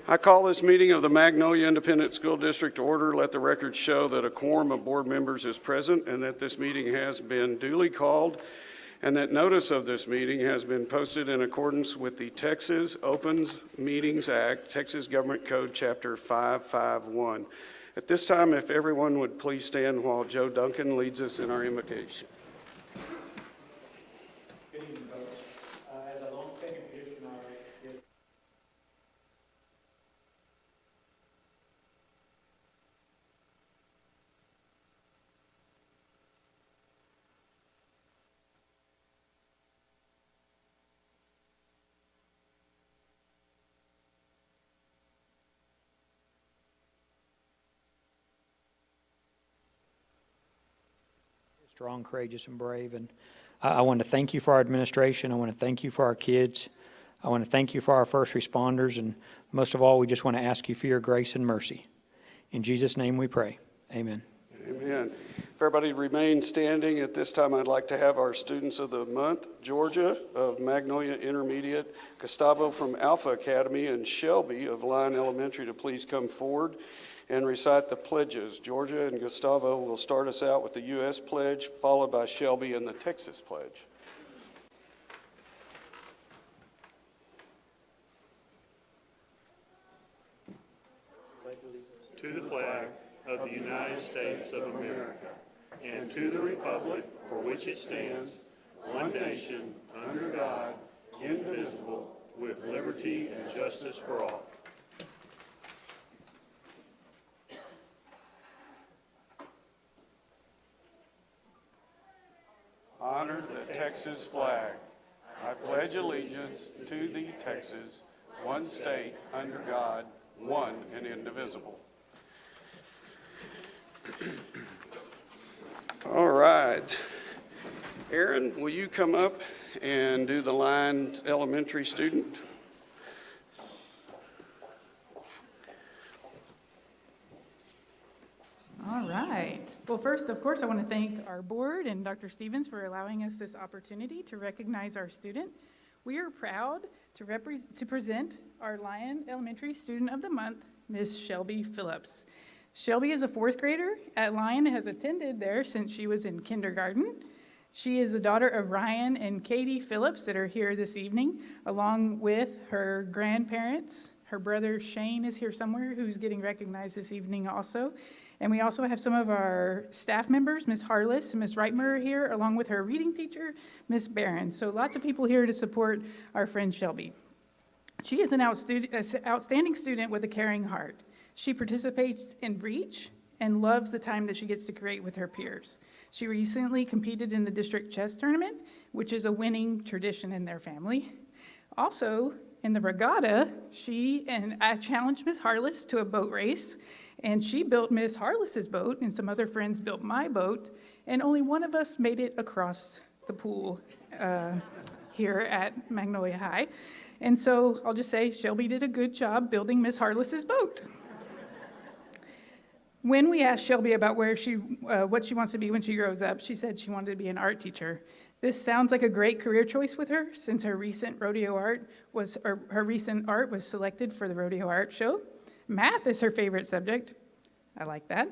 I call this meeting of the Magnolia Independent School District to order. Let the record show that a quorum of board members is present and that this meeting has been duly called and that notice of this meeting has been posted in accordance with the Texas Open Meetings Act, Texas Government Code, Chapter 551. At this time, if everyone would please stand while Joe Duncan leads us in our invocation. Good evening, folks. As a long-standing tradition, I give strong, courageous, and brave. And I want to thank you for our administration. I want to thank you for our kids. I want to thank you for our first responders. And most of all, we just want to ask you for your grace and mercy. In Jesus' name we pray. Amen. Amen. If everybody remains standing, at this time I'd like to have our students of the month, Georgia of Magnolia Intermediate, Gustavo from Alpha Academy, and Shelby of Lyon Elementary to please come forward and recite the pledges. Georgia and Gustavo will start us out with the U.S. pledge, followed by Shelby and the Texas pledge. To the flag of the United States of America, and to the republic for which it stands, one nation, under God, indivisible, with liberty and justice for all. Honor the Texas flag. I pledge allegiance to thee, Texas, one state, under God, one and indivisible. All right. Aaron, will you come up and do the Lyon Elementary student? All right. Well, first, of course, I want to thank our board and Dr. Stevens for allowing us this opportunity to recognize our student. We are proud to present our Lyon Elementary Student of the Month, Miss Shelby Phillips. Shelby is a fourth grader at Lyon and has attended there since she was in kindergarten. She is the daughter of Ryan and Katie Phillips that are here this evening, along with her grandparents. Her brother Shane is here somewhere, who's getting recognized this evening also. And we also have some of our staff members, Ms. Harless and Ms. Reitmer are here, along with her reading teacher, Ms. Barron. So lots of people here to support our friend Shelby. She is an outstanding student with a caring heart. She participates in Reach and loves the time that she gets to create with her peers. She recently competed in the district chess tournament, which is a winning tradition in their family. Also, in the regatta, I challenged Ms. Harless to a boat race, and she built Ms. Harless's boat, and some other friends built my boat, and only one of us made it across the pool here at Magnolia High. And so I'll just say Shelby did a good job building Ms. Harless's boat. When we asked Shelby about what she wants to be when she grows up, she said she wanted to be an art teacher. This sounds like a great career choice with her, since her recent art was selected for the Rodeo Art Show. Math is her favorite subject. I like that.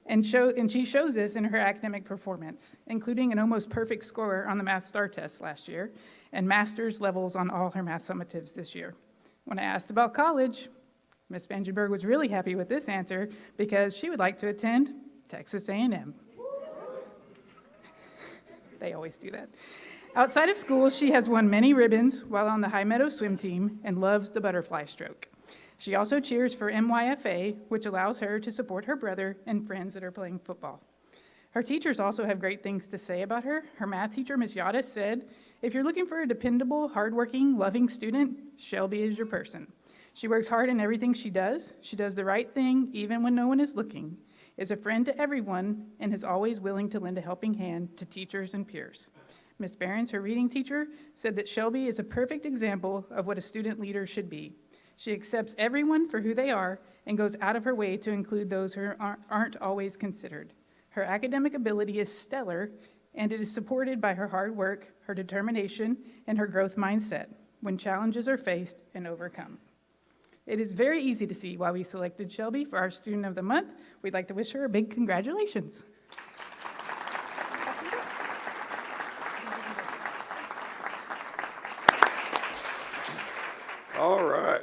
And she shows this in her academic performance, including an almost perfect score on the Math STAR test last year and master's levels on all her math summatives this year. When I asked about college, Ms. Vandenberg was really happy with this answer because she would like to attend Texas A&M. They always do that. Outside of school, she has won many ribbons while on the High Meadow swim team and loves the butterfly stroke. She also cheers for MYFA, which allows her to support her brother and friends that are playing football. Her teachers also have great things to say about her. Her math teacher, Ms. Yadis, said, "If you're looking for a dependable, hardworking, loving student, Shelby is your person. She works hard in everything she does. She does the right thing even when no one is looking, is a friend to everyone, and is always willing to lend a helping hand to teachers and peers." Ms. Behrens, her reading teacher, said that Shelby is a perfect example of what a student leader should be. She accepts everyone for who they are and goes out of her way to include those who aren't always considered. Her academic ability is stellar, and it is supported by her hard work, her determination, and her growth mindset when challenges are faced and overcome. It is very easy to see why we selected Shelby for our Student of the Month. We'd like to wish her a big congratulations. All right.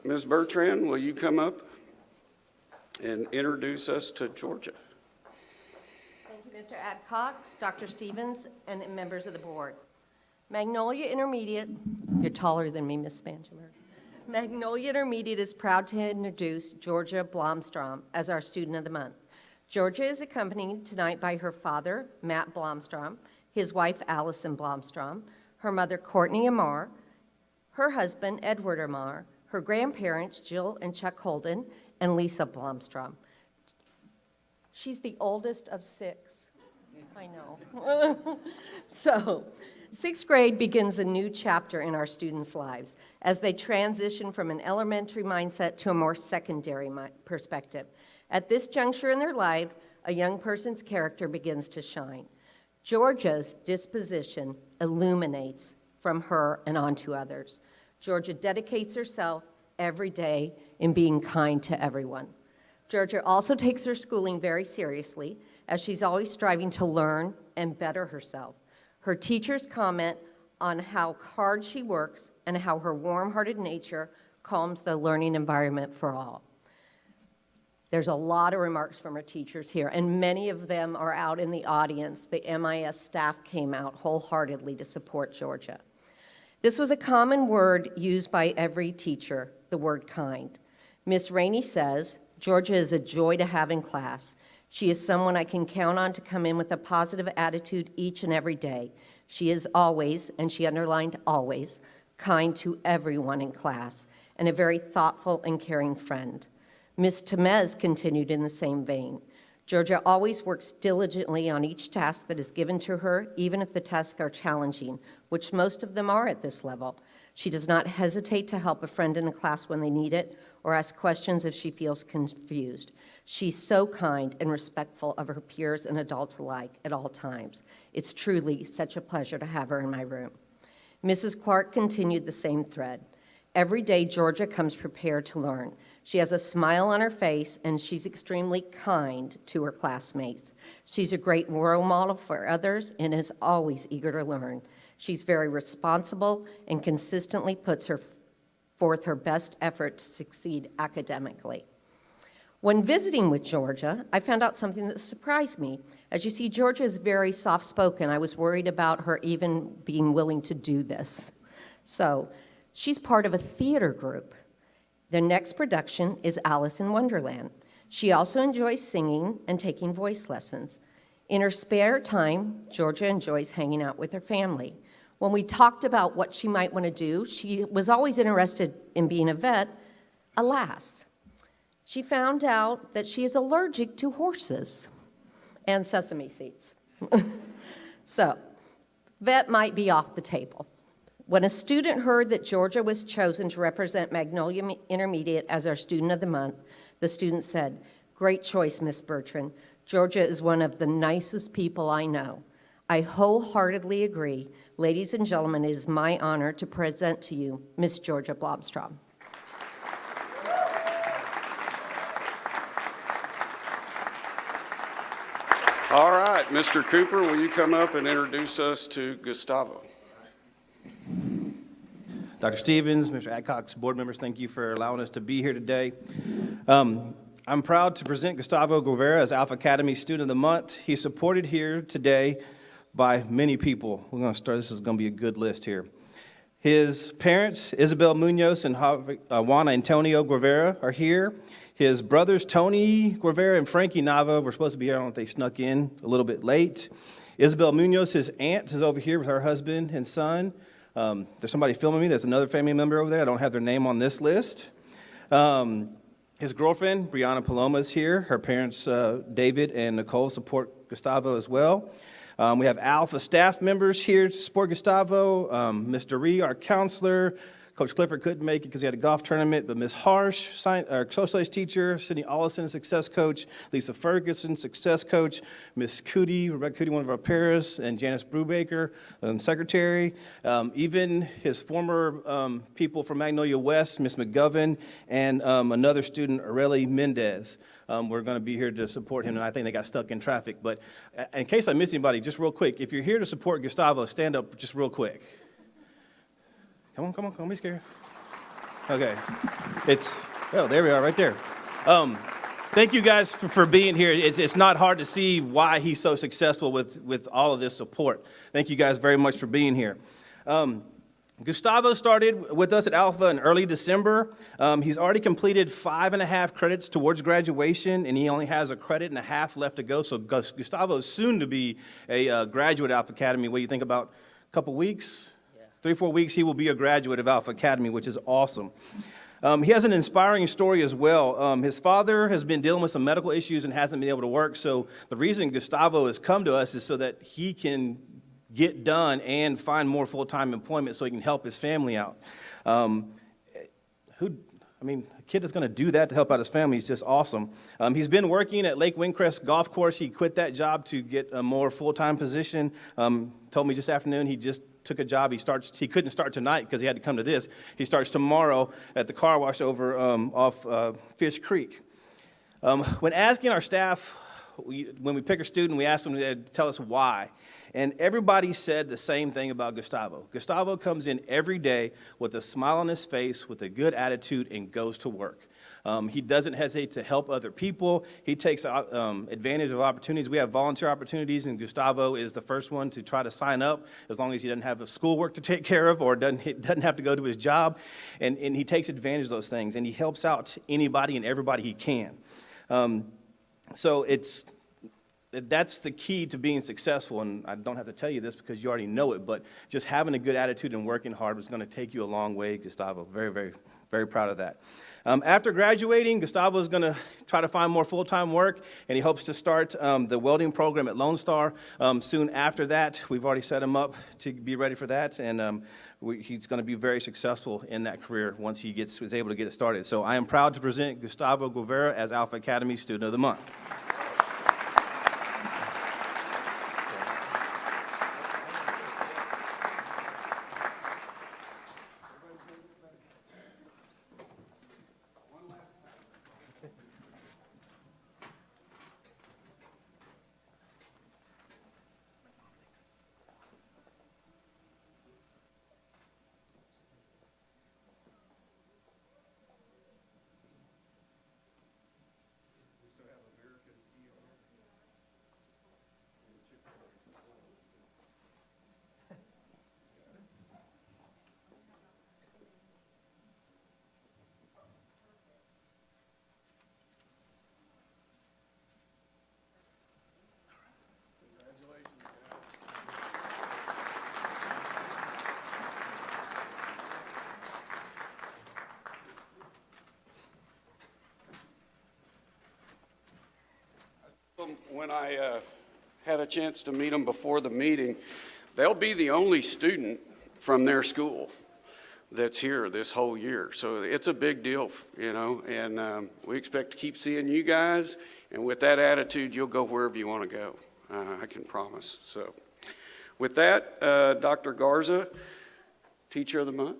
Ms. Bertrand, will you come up and introduce us to Georgia? Thank you, Mr. Adcox, Dr. Stevens, and members of the board. Magnolia Intermediate, you're taller than me, Ms. Spangenberg. Magnolia Intermediate is proud to introduce Georgia Blomstrom as our Student of the Month. Georgia is accompanied tonight by her father, Matt Blomstrom, his wife, Allison Blomstrom, her mother, Courtney Amar, her husband, Edward Amar, her grandparents, Jill and Chuck Holden, and Lisa Blomstrom. She's the oldest of 6. I know. So, 6th grade begins a new chapter in our students' lives as they transition from an elementary mindset to a more secondary perspective. At this juncture in their life, a young person's character begins to shine. Georgia's disposition illuminates from her and onto others. Georgia dedicates herself every day in being kind to everyone. Georgia also takes her schooling very seriously, as she's always striving to learn and better herself. Her teachers comment on how hard she works and how her warm-hearted nature calms the learning environment for all. There's a lot of remarks from her teachers here, and many of them are out in the audience. The MIS staff came out wholeheartedly to support Georgia. This was a common word used by every teacher, the word kind. Miss Rainey says, Georgia is a joy to have in class. She is someone I can count on to come in with a positive attitude each and every day. She is always, and she underlined always, kind to everyone in class, and a very thoughtful and caring friend. Miss Temez continued in the same vein. Georgia always works diligently on each task that is given to her, even if the tasks are challenging, which most of them are at this level. She does not hesitate to help a friend in a class when they need it, or ask questions if she feels confused. She's so kind and respectful of her peers and adults alike at all times. It's truly such a pleasure to have her in my room. Mrs. Clark continued the same thread. Every day, Georgia comes prepared to learn. She has a smile on her face, and she's extremely kind to her classmates. She's a great role model for others and is always eager to learn. She's very responsible and consistently puts forth her best effort to succeed academically. When visiting with Georgia, I found out something that surprised me. As you see, Georgia is very soft-spoken. I was worried about her even being willing to do this. So, she's part of a theater group. Their next production is Alice in Wonderland. She also enjoys singing and taking voice lessons. In her spare time, Georgia enjoys hanging out with her family. When we talked about what she might want to do, she was always interested in being a vet. Alas, she found out that she is allergic to horses and sesame seeds. So, vet might be off the table. When a student heard that Georgia was chosen to represent Magnolia Intermediate as our Student of the Month, the student said, "Great choice, Miss Bertrand. Georgia is one of the nicest people I know. I wholeheartedly agree. Ladies and gentlemen, it is my honor to present to you Miss Georgia Blomstrom." All right, Mr. Cooper, will you come up and introduce us to Gustavo? Dr. Stevens, Mr. Adcox, board members, thank you for allowing us to be here today. I'm proud to present Gustavo Guevara as Alpha Academy Student of the Month. He's supported here today by many people. We're going to start, this is going to be a good list here. His parents, Isabel Munoz and Juan Antonio Guevara, are here. His brothers, Tony Guevara and Frankie Nava, were supposed to be here. I don't know if they snuck in a little bit late. Isabel Munoz, his aunt, is over here with her husband and son. There's somebody filming me. There's another family member over there. I don't have their name on this list. His girlfriend, Brianna Paloma, is here. Her parents, David and Nicole, support Gustavo as well. We have Alpha staff members here to support Gustavo. Mr. Ree, our counselor, Coach Clifford couldn't make it because he had a golf tournament, but Ms. Harsh, our social studies teacher, Sydney Ollison, success coach, Lisa Ferguson, success coach, Ms. Cootie, Rebecca Cootie, one of our paras, and Janice Brubaker, secretary. Even his former people from Magnolia West, Ms. McGovern, and another student, Aurelie Mendez. We're going to be here to support him, and I think they got stuck in traffic. But in case I missed anybody, just real quick, if you're here to support Gustavo, stand up just real quick. Come on, don't be scared. Okay. There we are, right there. Thank you guys for being here. It's not hard to see why he's so successful with all of this support. Thank you guys very much for being here. Gustavo started with us at Alpha in early December. He's already completed 5.5 credits towards graduation, and he only has a credit and a half left to go. So Gustavo is soon to be a graduate at Alpha Academy. What do you think, about a couple weeks? 3-4 weeks, he will be a graduate of Alpha Academy, which is awesome. He has an inspiring story as well. His father has been dealing with some medical issues and hasn't been able to work. So the reason Gustavo has come to us is so that he can get done and find more full-time employment so he can help his family out. A kid that's going to do that to help out his family is just awesome. He's been working at Lake Windcrest Golf Course. He quit that job to get a more full-time position. Told me just afternoon he just took a job. He couldn't start tonight because he had to come to this. He starts tomorrow at the car wash over off Fish Creek. When asking our staff, when we pick a student, we ask them to tell us why. And everybody said the same thing about Gustavo. Gustavo comes in every day with a smile on his face, with a good attitude, and goes to work. He doesn't hesitate to help other people. He takes advantage of opportunities. We have volunteer opportunities, and Gustavo is the first one to try to sign up as long as he doesn't have a schoolwork to take care of or doesn't have to go to his job. And he takes advantage of those things, and he helps out anybody and everybody he can. That's the key to being successful, and I don't have to tell you this because you already know it, but just having a good attitude and working hard is going to take you a long way, Gustavo. Very, very, very proud of that. After graduating, Gustavo is going to try to find more full-time work, and he hopes to start the welding program at Lone Star soon after that. We've already set him up to be ready for that, and he's going to be very successful in that career once he is able to get it started. So I am proud to present Gustavo Guevara as Alpha Academy Student of the Month. When I had a chance to meet them before the meeting, they'll be the only student from their school that's here this whole year. So it's a big deal, and we expect to keep seeing you guys. And with that attitude, you'll go wherever you want to go. I can promise. So with that, Dr. Garza, Teacher of the Month.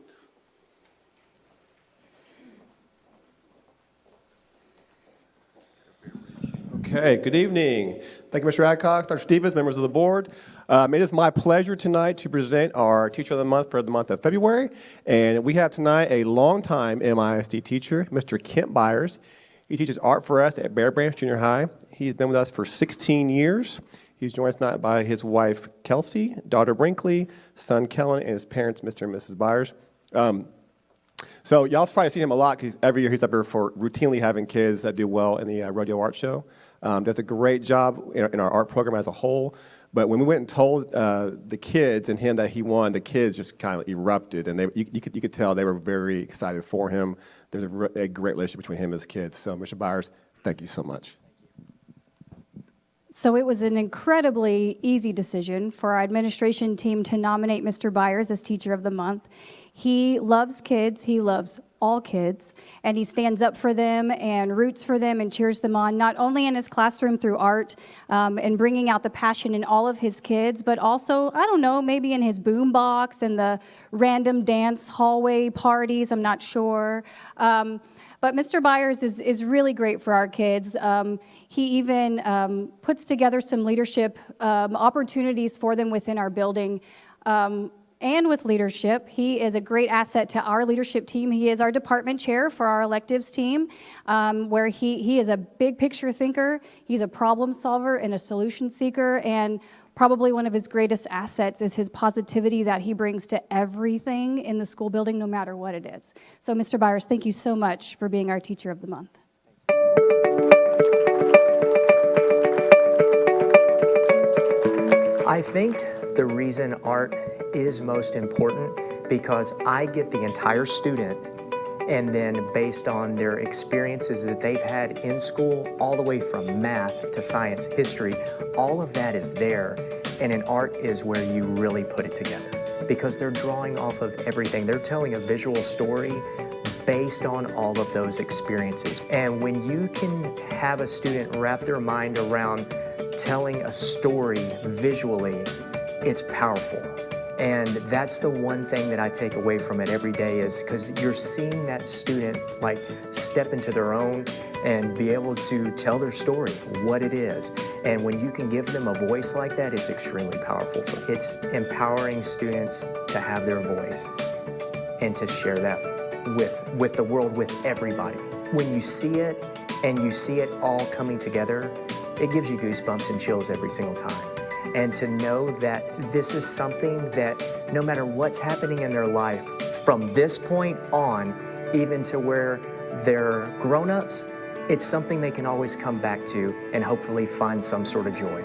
Okay, good evening. Thank you, Mr. Adcox, Dr. Stevens, members of the board. It is my pleasure tonight to present our Teacher of the Month for the month of February. And we have tonight a longtime MISD teacher, Mr. Kent Byers. He teaches art for us at Bear Branch Junior High. He's been with us for 16 years. He's joined us tonight by his wife, Kelsey, daughter, Brinkley, son, Kellen, and his parents, Mr. and Mrs. Byers. So y'all probably see him a lot because every year he's up here for routinely having kids that do well in the Rodeo Art Show. Does a great job in our art program as a whole. But when we went and told the kids and him that he won, the kids just kind of erupted, and you could tell they were very excited for him. There's a great relationship between him and his kids. So, Mr. Byers, thank you so much. So it was an incredibly easy decision for our administration team to nominate Mr. Byers as Teacher of the Month. He loves kids. He loves all kids, and he stands up for them and roots for them and cheers them on, not only in his classroom through art and bringing out the passion in all of his kids, but also, I don't know, maybe in his boombox and the random dance hallway parties, I'm not sure. But Mr. Byers is really great for our kids. He even puts together some leadership opportunities for them within our building. And with leadership, he is a great asset to our leadership team. He is our department chair for our electives team, where he is a big picture thinker. He's a problem solver and a solution seeker, and probably one of his greatest assets is his positivity that he brings to everything in the school building, no matter what it is. So, Mr. Byers, thank you so much for being our Teacher of the Month. I think the reason art is most important because I get the entire student, and then based on their experiences that they've had in school, all the way from math to science, history, all of that is there. And in art is where you really put it together because they're drawing off of everything. They're telling a visual story based on all of those experiences. And when you can have a student wrap their mind around telling a story visually, it's powerful. And that's the one thing that I take away from it every day is because you're seeing that student like step into their own and be able to tell their story, what it is. And when you can give them a voice like that, it's extremely powerful. It's empowering students to have their voice and to share that with the world, with everybody. When you see it and you see it all coming together, it gives you goosebumps and chills every single time. And to know that this is something that no matter what's happening in their life, from this point on, even to where they're grown-ups, it's something they can always come back to and hopefully find some sort of joy.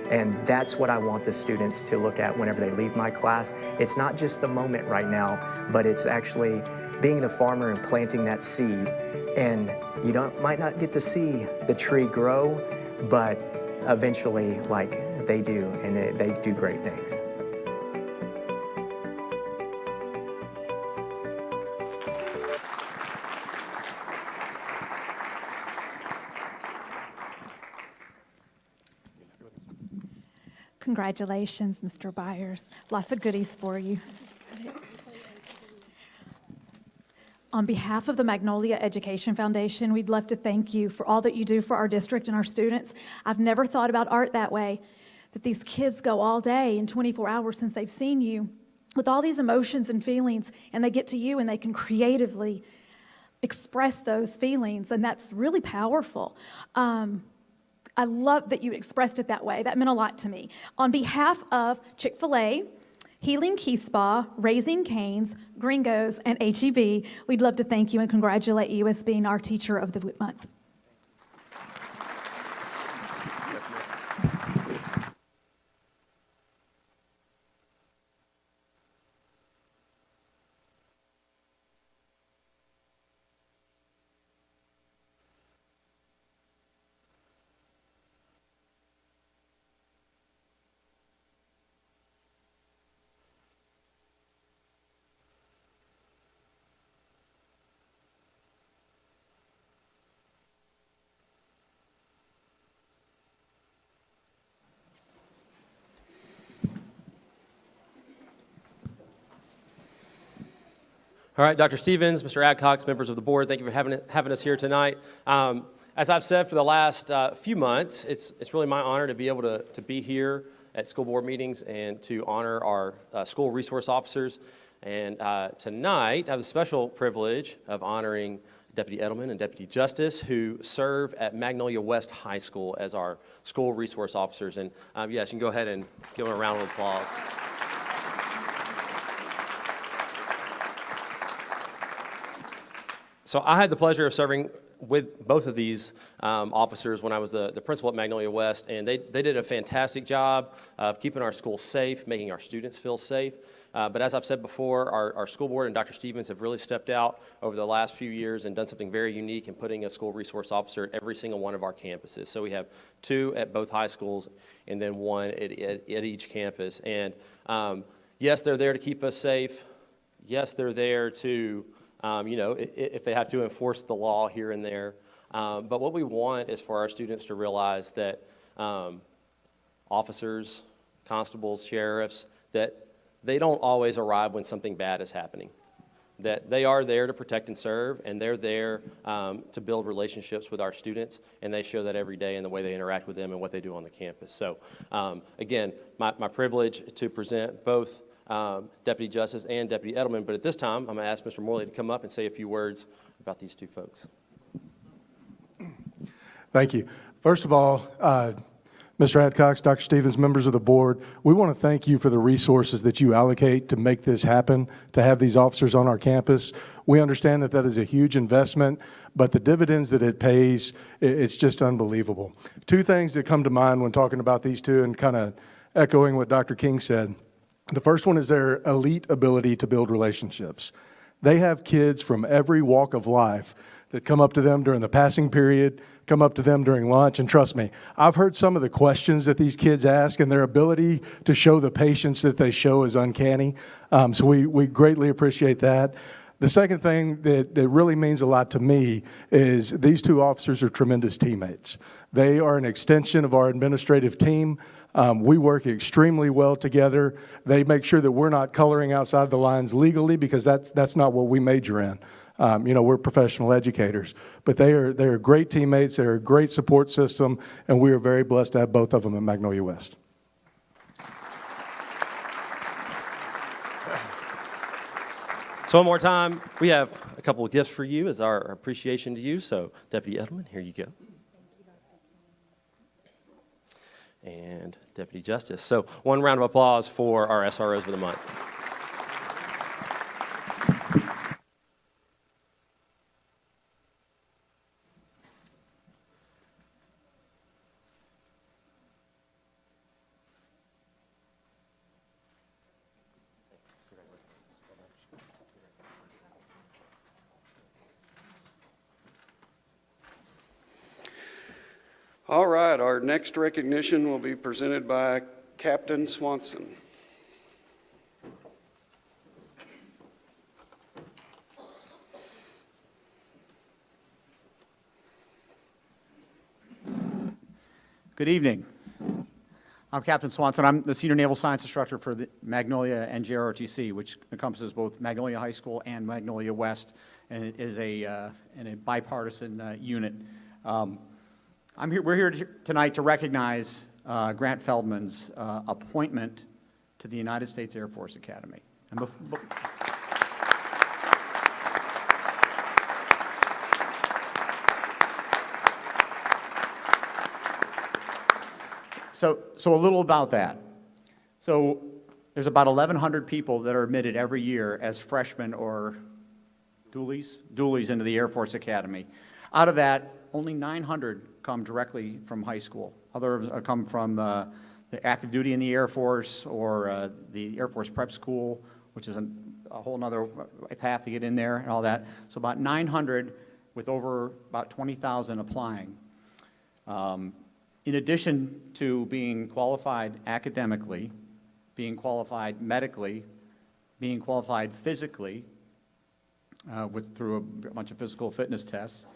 And that's what I want the students to look at whenever they leave my class. It's not just the moment right now, but it's actually being the farmer and planting that seed. And you might not get to see the tree grow, but eventually, they do, and they do great things. Congratulations, Mr. Byers. Lots of goodies for you. On behalf of the Magnolia Education Foundation, we'd love to thank you for all that you do for our district and our students. I've never thought about art that way, that these kids go all day and 24 hours since they've seen you with all these emotions and feelings, and they get to you and they can creatively express those feelings, and that's really powerful. I love that you expressed it that way. That meant a lot to me. On behalf of Chick-fil-A, Healing Key Spa, Raising Cane's, Gringos, and HEB, we'd love to thank you and congratulate you as being our Teacher of the Month. All right, Dr. Stevens, Mr. Adcox, members of the board, thank you for having us here tonight. As I've said for the last few months, it's really my honor to be able to be here at school board meetings and to honor our school resource officers. And tonight, I have the special privilege of honoring Deputy Edelman and Deputy Justice, who serve at Magnolia West High School as our school resource officers. And yes, you can go ahead and give them a round of applause. So I had the pleasure of serving with both of these officers when I was the principal at Magnolia West, and they did a fantastic job of keeping our schools safe, making our students feel safe. But as I've said before, our school board and Dr. Stevens have really stepped out over the last few years and done something very unique in putting a school resource officer at every single one of our campuses. So we have 2 at both high schools and then 1 at each campus. And yes, they're there to keep us safe. Yes, they're there to, if they have to enforce the law here and there. But what we want is for our students to realize that officers, constables, sheriffs, that they don't always arrive when something bad is happening. That they are there to protect and serve, and they're there to build relationships with our students, and they show that every day in the way they interact with them and what they do on the campus. So again, my privilege to present both Deputy Justice and Deputy Edelman, but at this time, I'm going to ask Mr. Morley to come up and say a few words about these two folks. Thank you. First of all, Mr. Adcox, Dr. Stevens, members of the board, we want to thank you for the resources that you allocate to make this happen, to have these officers on our campus. We understand that that is a huge investment, but the dividends that it pays, it's just unbelievable. Two things that come to mind when talking about these two and kind of echoing what Dr. King said. The first one is their elite ability to build relationships. They have kids from every walk of life that come up to them during the passing period, come up to them during lunch, and trust me, I've heard some of the questions that these kids ask, and their ability to show the patience that they show is uncanny. So we greatly appreciate that. The second thing that really means a lot to me is these two officers are tremendous teammates. They are an extension of our administrative team. We work extremely well together. They make sure that we're not coloring outside the lines legally, because that's not what we major in. We're professional educators, but they're great teammates. They're a great support system, and we are very blessed to have both of them at Magnolia West. So one more time, we have a couple of gifts for you as our appreciation to you. So Deputy Edelman, here you go. And Deputy Justice. So one round of applause for our SROs for the month. All right, our next recognition will be presented by Captain Swanson. Good evening. I'm Captain Swanson. I'm the Senior Naval Science Instructor for the Magnolia NJROTC, which encompasses both Magnolia High School and Magnolia West, and it is a bipartisan unit. We're here tonight to recognize Grant Feldman's appointment to the United States Air Force Academy. So a little about that. So there's about 1,100 people that are admitted every year as freshmen or dualies into the Air Force Academy. Out of that, only 900 come directly from high school. Others come from the active duty in the Air Force or the Air Force Prep School, which is a whole other path to get in there and all that. So about 900 with over about 20,000 applying. In addition to being qualified academically, being qualified medically, being qualified physically through a bunch of physical fitness tests,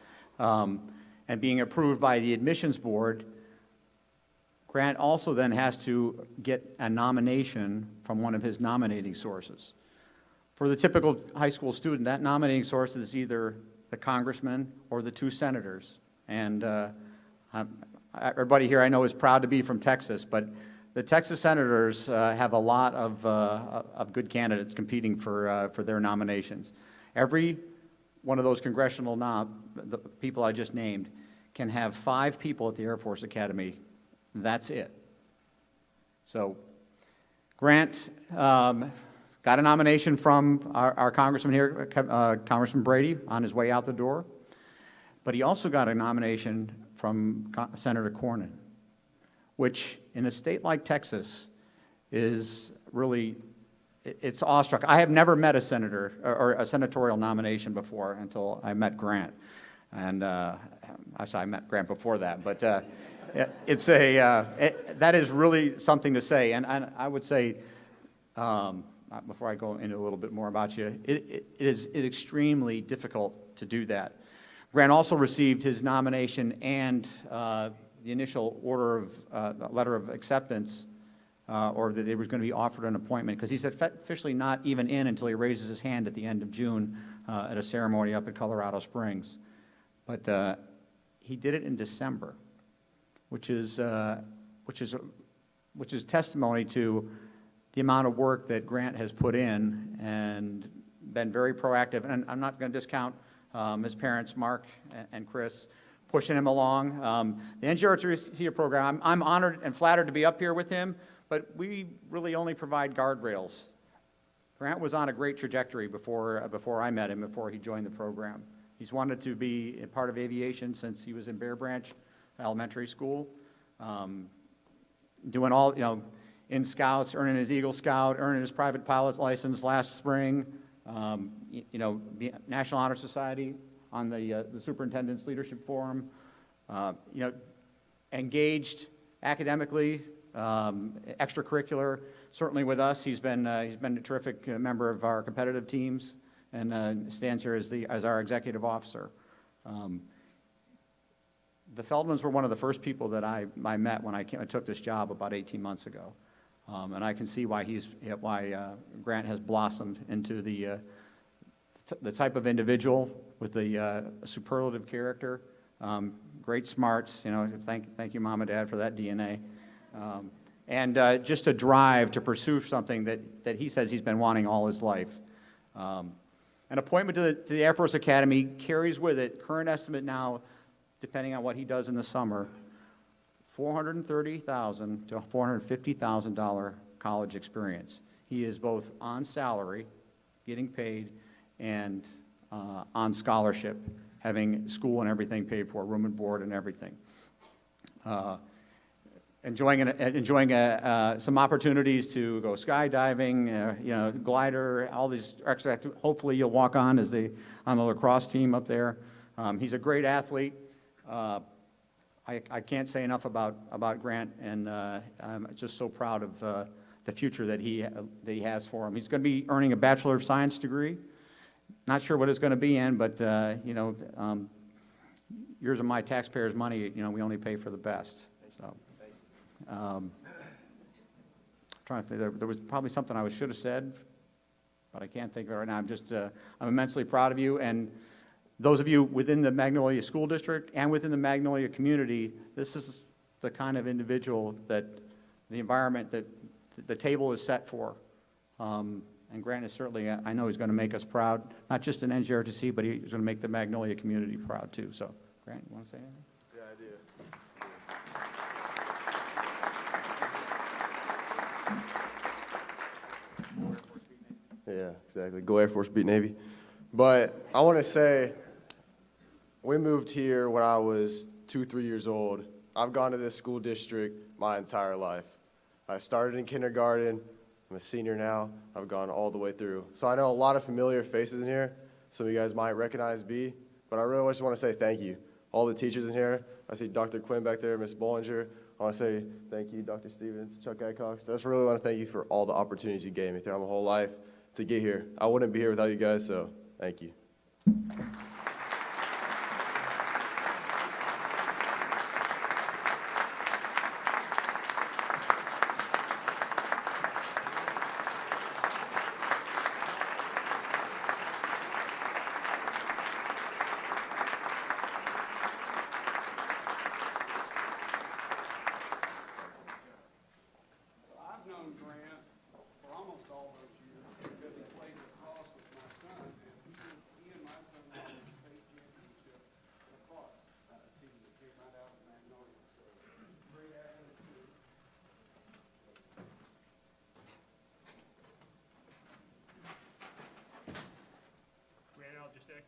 and being approved by the admissions board, Grant also then has to get a nomination from one of his nominating sources. For the typical high school student, that nominating source is either the congressman or the two senators. And everybody here I know is proud to be from Texas, but the Texas senators have a lot of good candidates competing for their nominations. Every one of those congressional the people I just named can have 5 people at the Air Force Academy. That's it. So Grant got a nomination from our congressman here, Congressman Brady, on his way out the door. But he also got a nomination from Senator Cornyn, which in a state like Texas is really, it's awestruck. I have never met a senator or a senatorial nomination before until I met Grant. And actually, I met Grant before that, but that is really something to say. And I would say, I before I go into a little bit more about you, it is extremely difficult to do that. Grant also received his nomination and the initial letter of acceptance, or that he was going to be offered an appointment, because he's officially not even in until he raises his hand at the end of June at a ceremony up at Colorado Springs. But he did it in December, which is testimony to the amount of work that Grant has put in and been very proactive. And I'm not going to discount his parents, Mark and Chris, pushing him along. The NJROTC program, I'm honored and flattered to be up here with him, but we really only provide guardrails. Grant was on a great trajectory before I met him, before he joined the program. He's wanted to be a part of aviation since he was in Bear Branch Elementary School, doing all, in Scouts, earning his Eagle Scout, earning his private pilot's license last spring, the National Honor Society on the Superintendent's Leadership Forum, engaged academically, extracurricular. Certainly with us, he's been a terrific member of our competitive teams, and stands here as our executive officer. The Feldmans were one of the first people that I met when I took this job about 18 months ago, and I can see why Grant has blossomed into the type of individual with the superlative character, great smarts. Thank you, Mom and Dad, for that DNA. And just a drive to pursue something that he says he's been wanting all his life. An appointment to the Air Force Academy carries with it, current estimate now, depending on what he does in the summer, $430,000 to $450,000 college experience. He is both on salary, getting paid, and on scholarship, having school and everything paid for, room and board and everything. Enjoying some opportunities to go skydiving, glider, all these extra. Hopefully, you'll walk on on the lacrosse team up there. He's a great athlete. I can't say enough about Grant, and I'm just so proud of the future that he has for him. He's going to be earning a Bachelor of Science degree. Not sure what it's going to be in, but yours and my taxpayers' money. We only pay for the best. So. Trying to think, there was probably something I should have said, but I can't think of it right now. I'm immensely proud of you, and those of you within the Magnolia School District and within the Magnolia community, this is the kind of individual that the environment that the table is set for. And Grant is certainly, I know he's going to make us proud, not just in NJROTC, but he's going to make the Magnolia community proud too. So, Grant, you want to say anything? Yeah, I do. Yeah, exactly. Go Air Force, beat Navy. But I want to say, we moved here when I was 2-3 years old. I've gone to this school district my entire life. I started in kindergarten. I'm a senior now. I've gone all the way through. So I know a lot of familiar faces in here. Some of you guys might recognize B, but I really just want to say thank you. All the teachers in here. I see Dr. Quinn back there, Ms. Bollinger. I want to say thank you, Dr. Stevens, Chuck Adcox. I just really want to thank you for all the opportunities you gave me throughout my whole life to get here. I wouldn't be here without you guys, so thank you.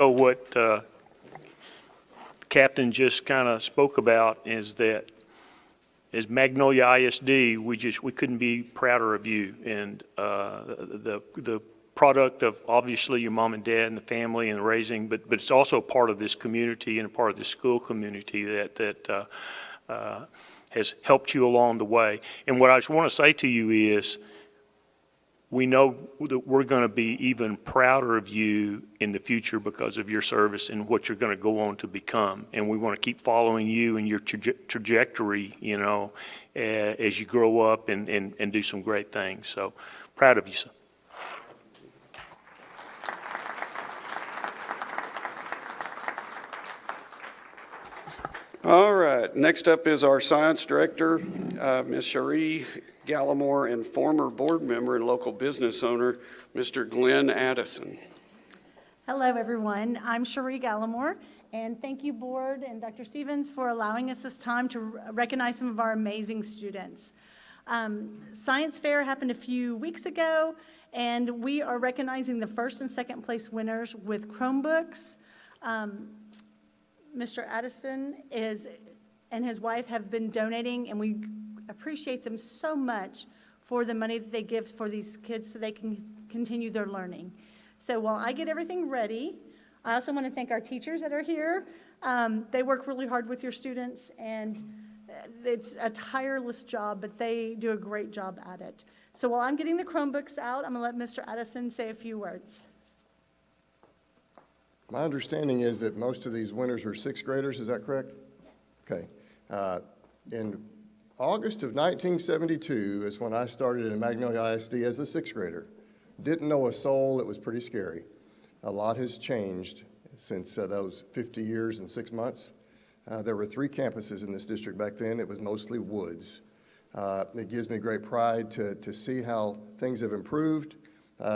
What Captain just kind of spoke about is that as Magnolia ISD, we couldn't be prouder of you, and the product of obviously your mom and dad and the family and the raising, but it's also part of this community and a part of the school community that has helped you along the way. And what I just want to say to you is, we know that we're going to be even prouder of you in the future because of your service and what you're going to go on to become. And we want to keep following you and your trajectory, as you grow up and do some great things. So proud of you, son. All right, next up is our science director, Ms. Cherie Gallimore, and former board member and local business owner, Mr. Glenn Addison. Hello, everyone. I'm Cherie Gallimore, and thank you, board and Dr. Stevens, for allowing us this time to recognize some of our amazing students. Science Fair happened a few weeks ago, and we are recognizing the first and second place winners with Chromebooks. Mr. Addison and his wife have been donating, and we appreciate them so much for the money that they give for these kids so they can continue their learning. So while I get everything ready, I also want to thank our teachers that are here. They work really hard with your students, and it's a tireless job, but they do a great job at it. So while I'm getting the Chromebooks out, I'm going to let Mr. Addison say a few words. My understanding is that most of these winners are sixth graders, is that correct? Okay. In August of 1972 is when I started at Magnolia ISD as a sixth grader. Didn't know a soul. It was pretty scary. A lot has changed since those 50 years and 6 months. There were 3 campuses in this district back then. It was mostly woods. It gives me great pride to see how things have improved.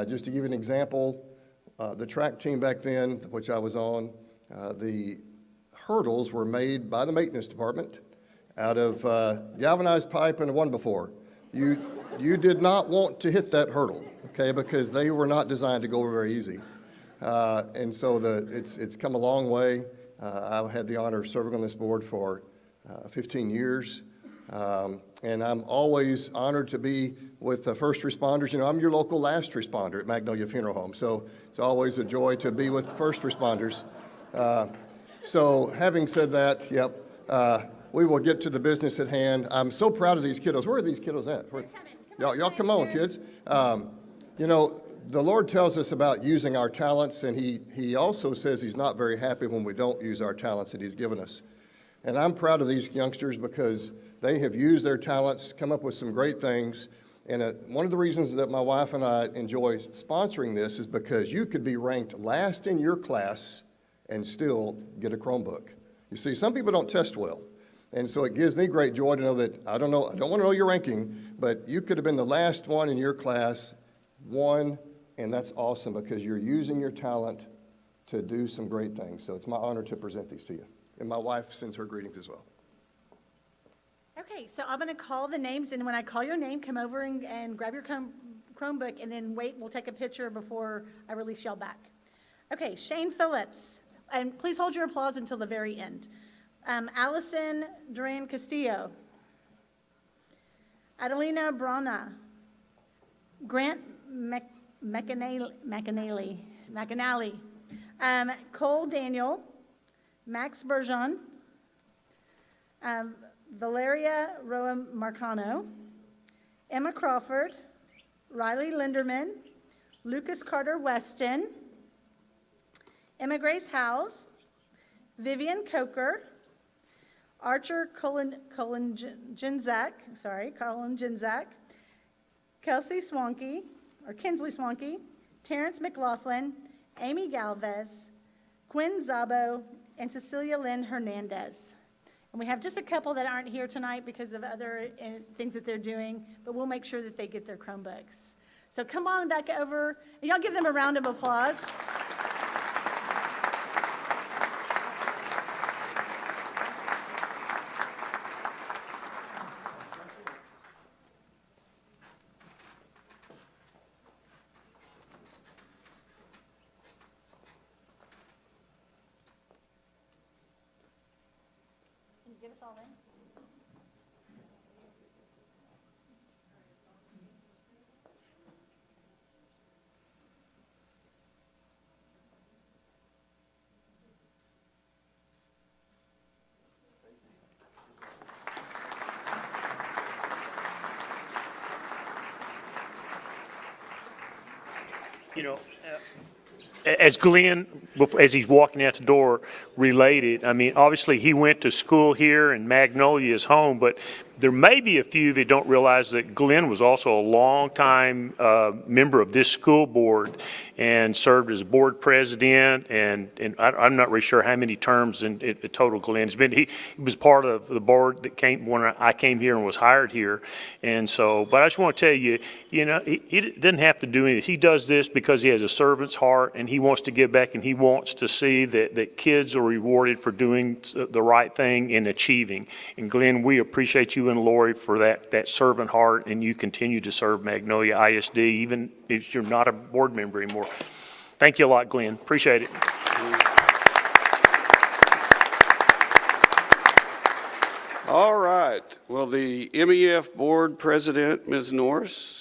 Just to give you an example, the track team back then, which I was on, the hurdles were made by the maintenance department out of galvanized pipe and a 1x4. You did not want to hit that hurdle, okay, because they were not designed to go over very easy. And so it's come a long way. I had the honor of serving on this board for 15 years. And I'm always honored to be with the first responders. I'm your local last responder at Magnolia Funeral Home, so it's always a joy to be with first responders. So having said that, yep, we will get to the business at hand. I'm so proud of these kiddos. Where are these kiddos at? Y'all come on, kids. The Lord tells us about using our talents, and he also says he's not very happy when we don't use our talents that he's given us. And I'm proud of these youngsters because they have used their talents, come up with some great things. And one of the reasons that my wife and I enjoy sponsoring this is because you could be ranked last in your class and still get a Chromebook. You see, some people don't test well. And so it gives me great joy to know that, I don't want to know your ranking, but you could have been the last one in your class, won, and that's awesome because you're using your talent to do some great things. So it's my honor to present these to you. And my wife sends her greetings as well. Okay, so I'm going to call the names, and when I call your name, come over and grab your Chromebook, and then wait, we'll take a picture before I release y'all back. Okay, Shane Phillips, and please hold your applause until the very end. Allison Duran Castillo, Adelina Brana, Grant McAnally, Cole Daniel, Max Bergeon, Valeria Roa Marcano, Emma Crawford, Riley Linderman, Lucas Carter Weston, Emma Grace Howes, Vivian Coker, Archer Colin Jinzak, Kinsley Swanky, Terrence McLaughlin, Amy Galvez, Quinn Zabo, and Cecilia Lynn Hernandez. And we have just a couple that aren't here tonight because of other things that they're doing, but we'll make sure that they get their Chromebooks. So come on back over, and y'all give them a round of applause. Get us all in. you know, as Glenn, as he's walking out the door, related, I mean, obviously he went to school here and Magnolia is home, but there may be a few that don't realize that Glenn was also a longtime member of this school board and served as board president, and I'm not really sure how many terms in total Glenn's been. He was part of the board that came when I came here and was hired here, and so, but I just want to tell you, you know, he doesn't have to do any of this. He does this because he has a servant's heart and he wants to give back, and he wants to see that kids are rewarded for doing the right thing and achieving. And Glenn, we appreciate you and Lori for that servant heart, and you continue to serve Magnolia ISD even if you're not a board member anymore. Thank you a lot, Glenn. Appreciate it. All right. Will the MEF Board President, Ms. Norris?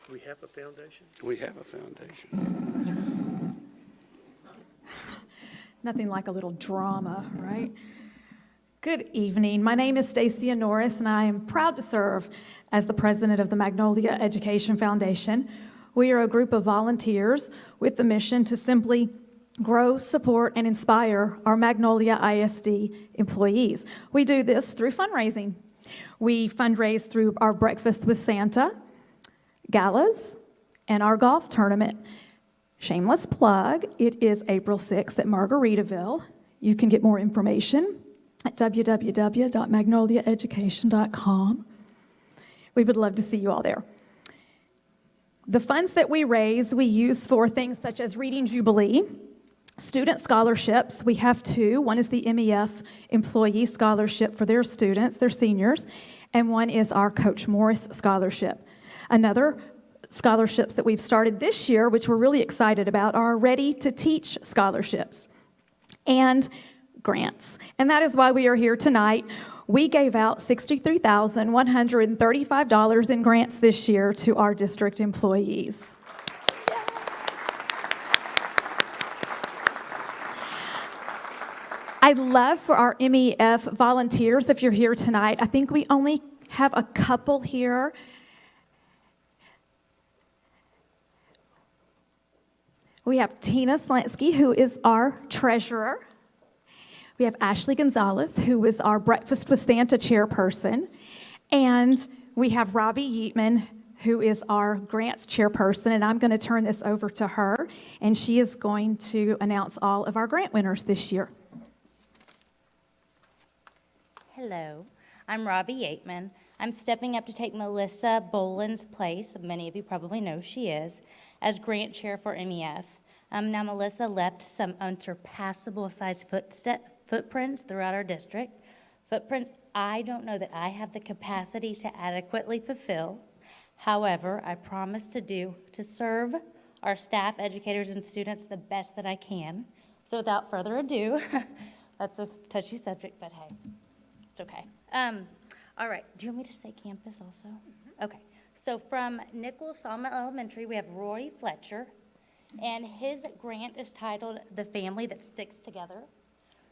Do we have a foundation? We have a foundation. Nothing like a little drama, right? Good evening. My name is Stacia Norris, and I am proud to serve as the president of the Magnolia Education Foundation. We are a group of volunteers with the mission to simply grow, support, and inspire our Magnolia ISD employees. We do this through fundraising. We fundraise through our Breakfast with Santa galas and our golf tournament. Shameless plug, it is April 6th at Margaritaville. You can get more information at www.magnoliaeducation.com. We would love to see you all there. The funds that we raise, we use for things such as Reading Jubilee, student scholarships. We have two. One is the MEF Employee Scholarship for their students, their seniors, and one is our Coach Morris Scholarship. Another scholarships that we've started this year, which we're really excited about, are Ready to Teach scholarships and grants. And that is why we are here tonight. We gave out $63,135 in grants this year to our district employees. I'd love for our MEF volunteers, if you're here tonight, I think we only have a couple here. We have Tina Slansky, who is our treasurer. We have Ashley Gonzalez, who is our Breakfast with Santa chairperson. And we have Robbie Yeatman, who is our grants chairperson. And I'm going to turn this over to her, and she is going to announce all of our grant winners this year. Hello, I'm Robbie Yeatman. I'm stepping up to take Melissa Boland's place, many of you probably know she is, as grant chair for MEF. Now Melissa left some unsurpassable size footprints throughout our district. Footprints I don't know that I have the capacity to adequately fulfill. However, I promise to serve our staff, educators, and students the best that I can. So without further ado, that's a touchy subject, but hey, it's okay. All right, do you want me to say campus also? Okay, so from Nichols Sawmill Elementary, we have Roy Fletcher, and his grant is titled The Family That Sticks Together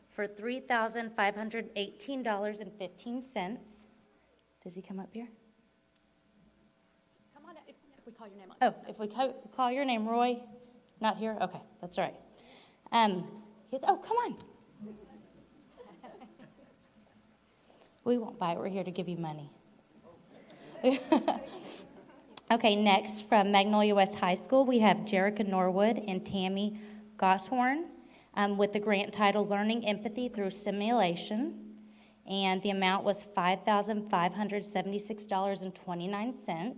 for $3,518.15. Does he come up here? Come on, if we call your name. Oh, if we call your name, Roy, not here? Okay, that's all right. Oh, come on. We won't buy it. We're here to give you money. Okay, next from Magnolia West High School, we have Jerica Norwood and Tammy Goshorn with the grant title Learning Empathy Through Simulation. And the amount was $5,576.29.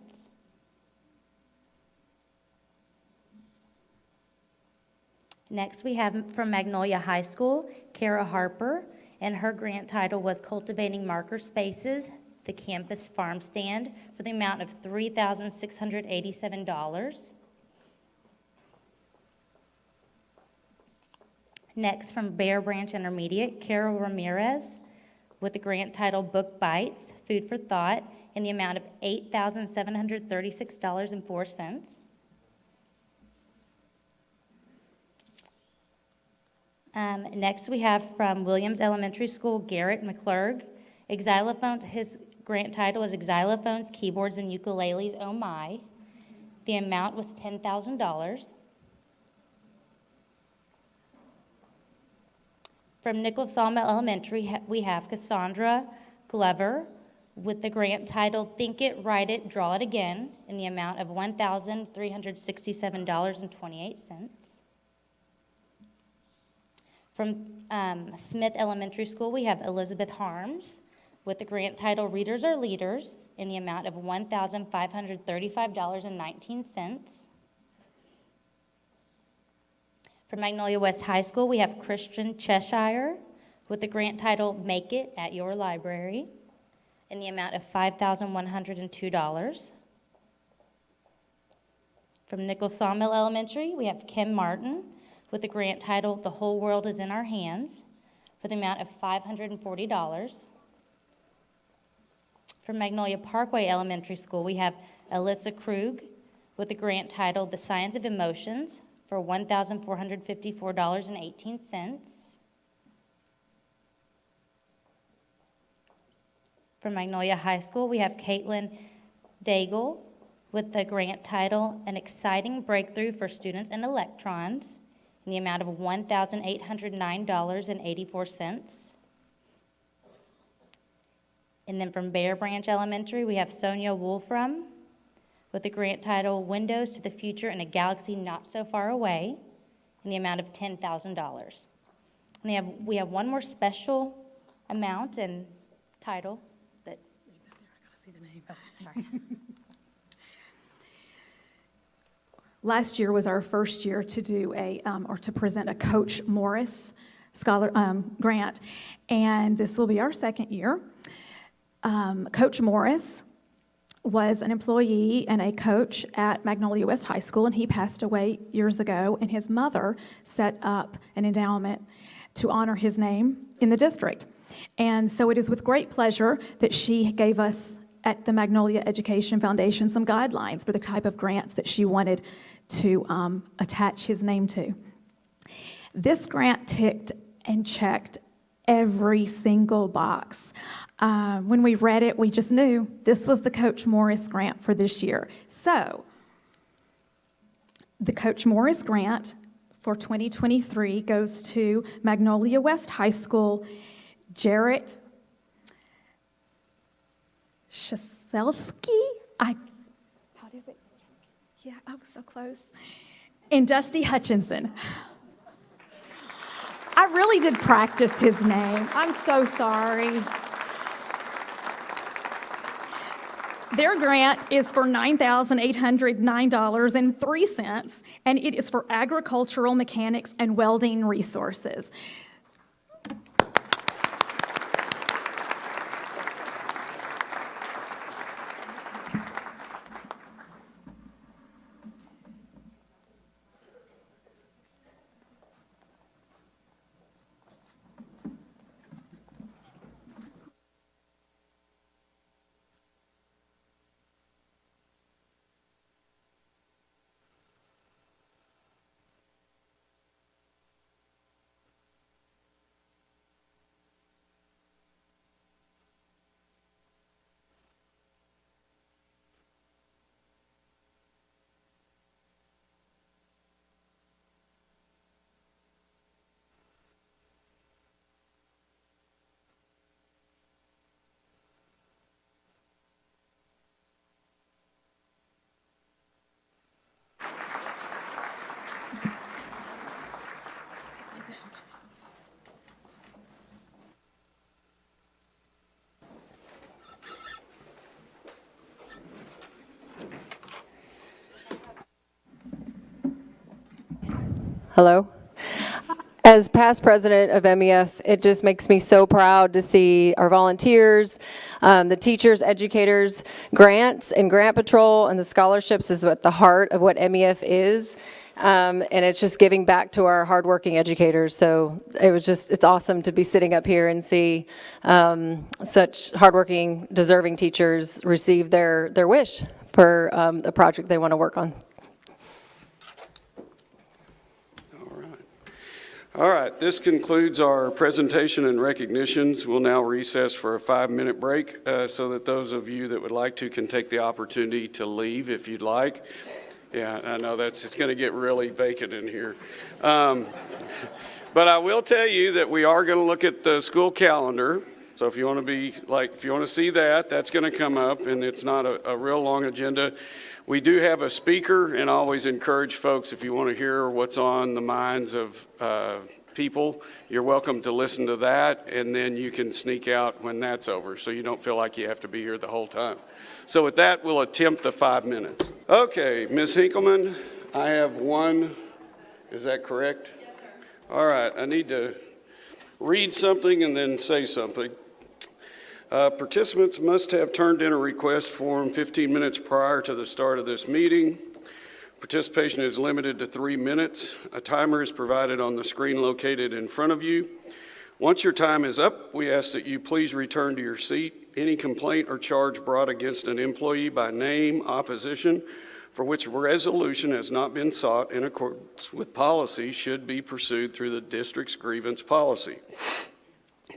Next, we have from Magnolia High School, Kara Harper, and her grant title was Cultivating Marker Spaces, the Campus Farm Stand, for the amount of $3,687. Next, from Bear Branch Intermediate, Carol Ramirez, with the grant title Book Bites, Food for Thought, in the amount of $8,736.04. Next, we have from Williams Elementary School, Garrett McClurg, xylophone. His grant title is Xylophones, Keyboards, and Ukuleles, Oh My. The amount was $10,000. From Nichols Sawmill Elementary, we have Cassandra Glover with the grant title Think It, Write It, Draw It Again in the amount of $1,367.28. From Smith Elementary School, we have Elizabeth Harms with the grant title Readers Are Leaders in the amount of $1,535.19. From Magnolia West High School, we have Christian Cheshire with the grant title Make It at Your Library in the amount of $5,102. From Nichols Sawmill Elementary, we have Kim Martin with the grant title The Whole World Is in Our Hands for the amount of $540. From Magnolia Parkway Elementary School, we have Alyssa Krug with the grant title The Science of Emotions for $1,454.18. From Magnolia High School, we have Caitlin Daigle with the grant title An Exciting Breakthrough for Students in Electrons in the amount of $1,809.84. And then from Bear Branch Elementary, we have Sonia Wolfram with the grant title Windows to the Future in a Galaxy Not So Far Away in the amount of $10,000. And we have one more special amount and title that. Sorry. Last year was our first year to do to present a Coach Morris Scholar grant, and this will be our second year. Coach Morris was an employee and a coach at Magnolia West High School, and he passed away years ago, and his mother set up an endowment to honor his name in the district. And so it is with great pleasure that she gave us at the Magnolia Education Foundation some guidelines for the type of grants that she wanted to attach his name to. This grant ticked and checked every single box. When we read it, we just knew this was the Coach Morris grant for this year. So, the Coach Morris grant for 2023 goes to Magnolia West High School, Jarrett Shaselski. How do you say it? Yeah, I was so close. And Dusty Hutchinson. I really did practice his name. I'm so sorry. Their grant is for $9,809.03, and it is for agricultural mechanics and welding resources. Hello. As past president of MEF, it just makes me so proud to see our volunteers, the teachers, educators, grants and Grant Patrol and the scholarships is at the heart of what MEF is. And it's just giving back to our hardworking educators. So it's awesome to be sitting up here and see such hardworking, deserving teachers receive their wish for a project they want to work on. All right, this concludes our presentation and recognitions. We'll now recess for a 5-minute break so that those of you that would like to can take the opportunity to leave if you'd like. Yeah, I know it's going to get really vacant in here. But I will tell you that we are going to look at the school calendar. So if you want to see that, that's going to come up, and it's not a real long agenda. We do have a speaker, and I always encourage folks, if you want to hear what's on the minds of people, you're welcome to listen to that, and then you can sneak out when that's over, so you don't feel like you have to be here the whole time. So with that, we'll attempt the 5 minutes. Okay, Ms. Hinkleman, I have one. Is that correct? Yes, sir. All right, I need to read something and then say something. Participants must have turned in a request form 15 minutes prior to the start of this meeting. Participation is limited to 3 minutes. A timer is provided on the screen located in front of you. Once your time is up, we ask that you please return to your seat. Any complaint or charge brought against an employee by name, opposition, for which resolution has not been sought in accordance with policy should be pursued through the district's grievance policy.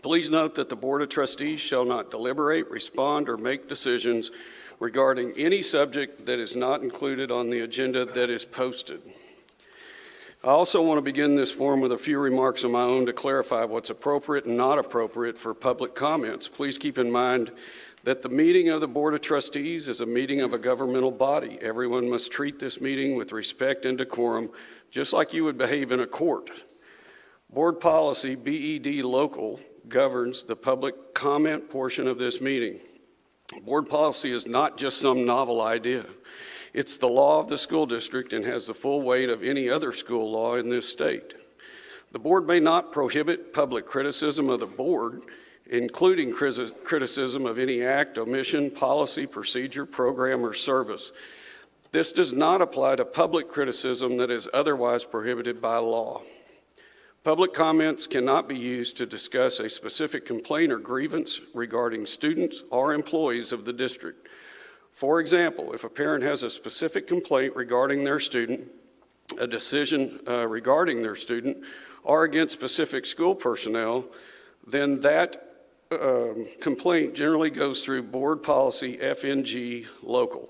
Please note that the Board of Trustees shall not deliberate, respond, or make decisions regarding any subject that is not included on the agenda that is posted. I also want to begin this forum with a few remarks of my own to clarify what's appropriate and not appropriate for public comments. Please keep in mind that the meeting of the Board of Trustees is a meeting of a governmental body. Everyone must treat this meeting with respect and decorum, just like you would behave in a court. Board policy, BED local, governs the public comment portion of this meeting. Board policy is not just some novel idea. It's the law of the school district and has the full weight of any other school law in this state. The board may not prohibit public criticism of the board, including criticism of any act, omission, policy, procedure, program, or service. This does not apply to public criticism that is otherwise prohibited by law. Public comments cannot be used to discuss a specific complaint or grievance regarding students or employees of the district. For example, if a parent has a specific complaint regarding their student, a decision regarding their student, or against specific school personnel, then that complaint generally goes through board policy FNG local.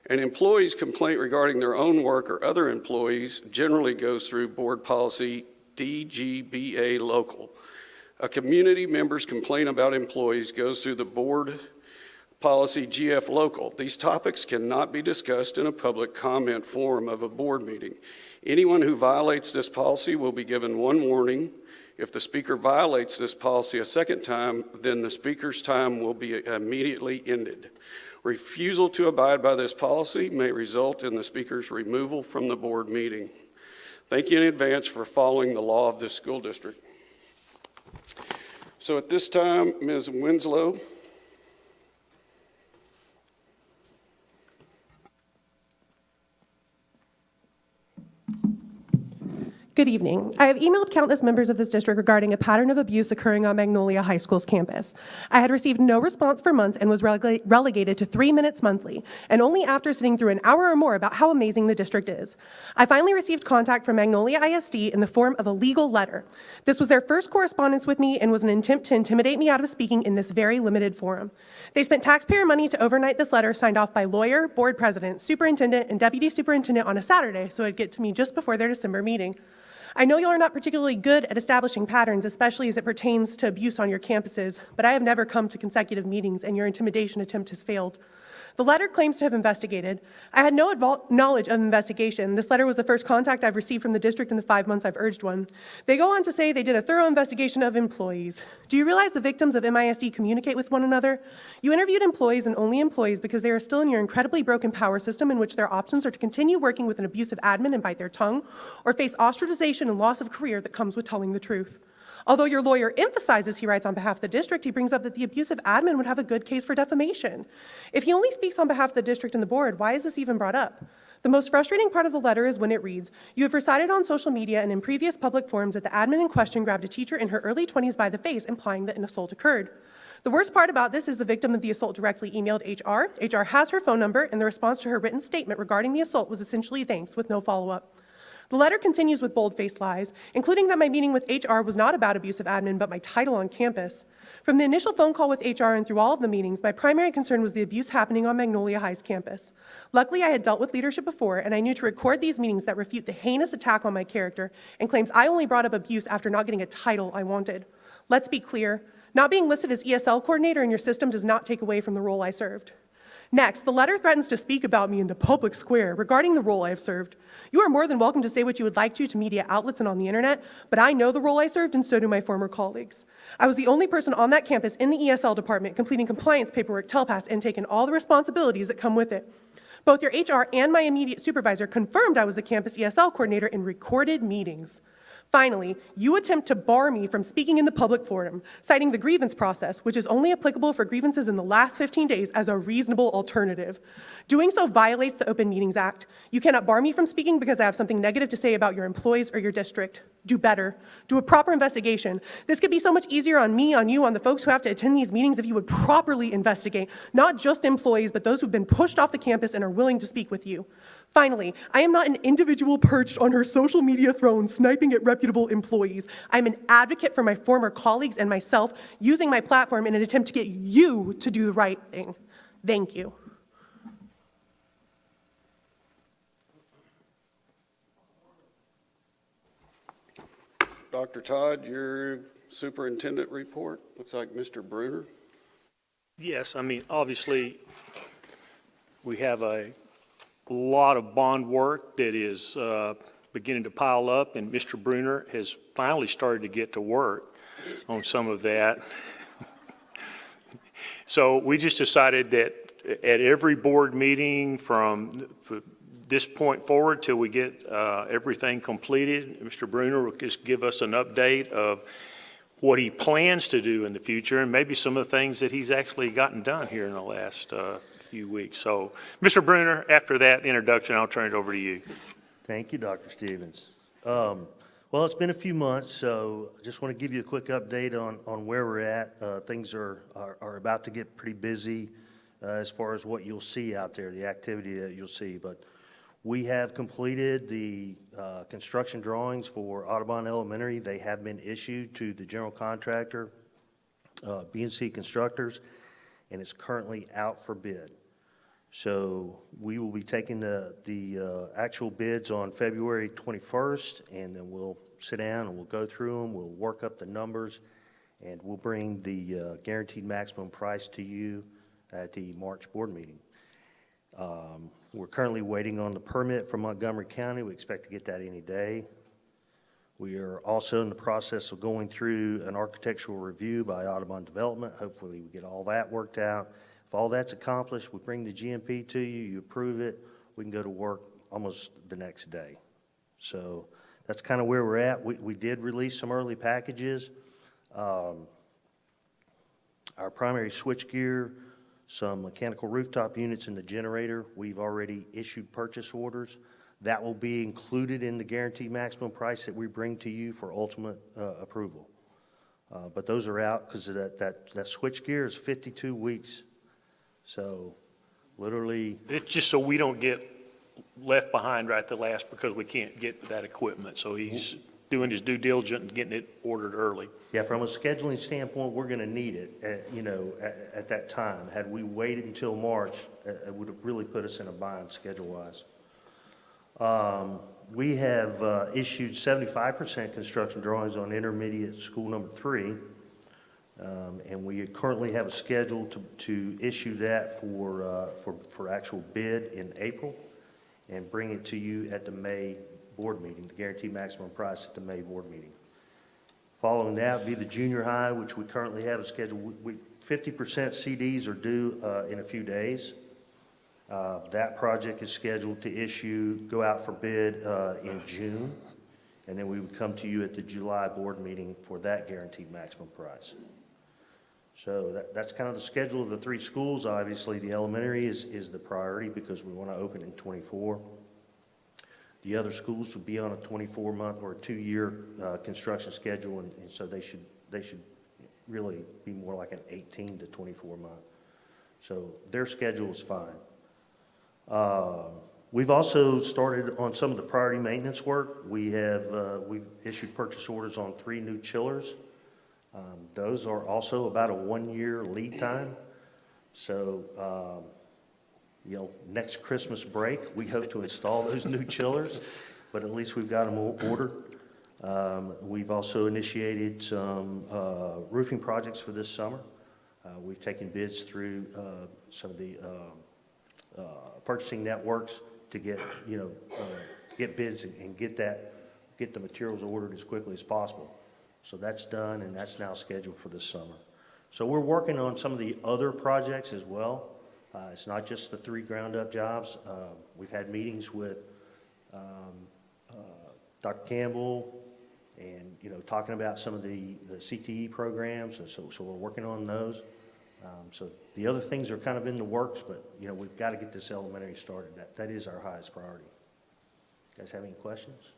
An employee's complaint regarding their own work or other employees generally goes through board policy DGBA local. A community member's complaint about employees goes through the board policy GF local. These topics cannot be discussed in a public comment forum of a board meeting. Anyone who violates this policy will be given one warning. If the speaker violates this policy a second time, then the speaker's time will be immediately ended. Refusal to abide by this policy may result in the speaker's removal from the board meeting. Thank you in advance for following the law of this school district. So at this time, Ms. Winslow. Good evening. I have emailed countless members of this district regarding a pattern of abuse occurring on Magnolia High School's campus. I had received no response for months and was relegated to 3 minutes monthly, and only after sitting through an hour or more about how amazing the district is. I finally received contact from Magnolia ISD in the form of a legal letter. This was their first correspondence with me and was an attempt to intimidate me out of speaking in this very limited forum. They spent taxpayer money to overnight this letter signed off by lawyer, board president, superintendent, and deputy superintendent on a Saturday, so it'd get to me just before their December meeting. I know y'all are not particularly good at establishing patterns, especially as it pertains to abuse on your campuses, but I have never come to consecutive meetings and your intimidation attempt has failed. The letter claims to have investigated. I had no knowledge of investigation. This letter was the first contact I've received from the district in the 5 months I've urged one. They go on to say they did a thorough investigation of employees. Do you realize the victims of MISD communicate with one another? You interviewed employees and only employees because they are still in your incredibly broken power system in which their options are to continue working with an abusive admin and bite their tongue, or face ostracization and loss of career that comes with telling the truth. Although your lawyer emphasizes he writes on behalf of the district, he brings up that the abusive admin would have a good case for defamation. If he only speaks on behalf of the district and the board, why is this even brought up? The most frustrating part of the letter is when it reads, "You have recited on social media and in previous public forums that the admin in question grabbed a teacher in her early 20s by the face, implying that an assault occurred." The worst part about this is the victim of the assault directly emailed HR. HR has her phone number, and the response to her written statement regarding the assault was essentially thanks with no follow-up. The letter continues with bold-faced lies, including that my meeting with HR was not about abusive admin, but my title on campus. From the initial phone call with HR and through all of the meetings, my primary concern was the abuse happening on Magnolia High's campus. Luckily, I had dealt with leadership before, and I knew to record these meetings that refute the heinous attack on my character and claims I only brought up abuse after not getting a title I wanted. Let's be clear, not being listed as ESL coordinator in your system does not take away from the role I served. Next, the letter threatens to speak about me in the public square regarding the role I have served. You are more than welcome to say what you would like to media outlets and on the internet, but I know the role I served, and so do my former colleagues. I was the only person on that campus in the ESL department completing compliance paperwork, telepass, and taking all the responsibilities that come with it. Both your HR and my immediate supervisor confirmed I was the campus ESL coordinator in recorded meetings. Finally, you attempt to bar me from speaking in the public forum, citing the grievance process, which is only applicable for grievances in the last 15 days, as a reasonable alternative. Doing so violates the Open Meetings Act. You cannot bar me from speaking because I have something negative to say about your employees or your district. Do better. Do a proper investigation. This could be so much easier on me, on you, on the folks who have to attend these meetings if you would properly investigate, not just employees, but those who've been pushed off the campus and are willing to speak with you. Finally, I am not an individual perched on her social media throne sniping at reputable employees. I'm an advocate for my former colleagues and myself, using my platform in an attempt to get you to do the right thing. Thank you. Dr. Todd, your superintendent report. Looks like Mr. Bruner. Yes, I mean, obviously, we have a lot of bond work that is beginning to pile up, and Mr. Bruner has finally started to get to work on some of that. So we just decided that at every board meeting from this point forward till we get everything completed, Mr. Bruner will just give us an update of what he plans to do in the future and maybe some of the things that he's actually gotten done here in the last few weeks. So, Mr. Bruner, after that introduction, I'll turn it over to you. Thank you, Dr. Stevens. Well, it's been a few months, so I just want to give you a quick update on where we're at. Things are about to get pretty busy as far as what you'll see out there, the activity that you'll see. But we have completed the construction drawings for Audubon Elementary. They have been issued to the general contractor, BNC Constructors, and it's currently out for bid. So we will be taking the actual bids on February 21st, and then we'll sit down and we'll go through them, we'll work up the numbers, and we'll bring the guaranteed maximum price to you at the March board meeting. We're currently waiting on the permit from Montgomery County. We expect to get that any day. We are also in the process of going through an architectural review by Audubon Development. Hopefully we get all that worked out. If all that's accomplished, we bring the GMP to you, you approve it, we can go to work almost the next day. So that's kind of where we're at. We did release some early packages. Our primary switchgear, some mechanical rooftop units and the generator, we've already issued purchase orders. That will be included in the guaranteed maximum price that we bring to you for ultimate approval. But those are out because that switchgear is 52 weeks. So literally. It's just so we don't get left behind right at the last because we can't get that equipment. So he's doing his due diligence and getting it ordered early. Yeah, from a scheduling standpoint, we're going to need it, at that time. Had we waited until March, it would have really put us in a bind schedule-wise. We have issued 75% construction drawings on intermediate school number 3, and we currently have a schedule to issue that for actual bid in April and bring it to you at the May board meeting, the guaranteed maximum price at the May board meeting. Following that would be the junior high, which we currently have a schedule. 50% CDs are due in a few days. That project is scheduled to go out for bid in June, and then we would come to you at the July board meeting for that guaranteed maximum price. So that's kind of the schedule of the 3 schools. Obviously, the elementary is the priority because we want to open in 24. The other schools would be on a 24-month or a 2-year construction schedule, and so they should really be more like an 18 to 24 month. So their schedule is fine. We've also started on some of the priority maintenance work. We've issued purchase orders on 3 new chillers. Those are also about a 1-year lead time. So, next Christmas break, we hope to install those new chillers, but at least we've got them ordered. We've also initiated some roofing projects for this summer. We've taken bids through some of the purchasing networks to get bids and get the materials ordered as quickly as possible. So that's done, and that's now scheduled for this summer. So we're working on some of the other projects as well. It's not just the 3 ground-up jobs. We've had meetings with Dr. Campbell and, talking about some of the CTE programs, and so we're working on those. So the other things are kind of in the works, but, we've got to get this elementary started. That is our highest priority. You guys have any questions?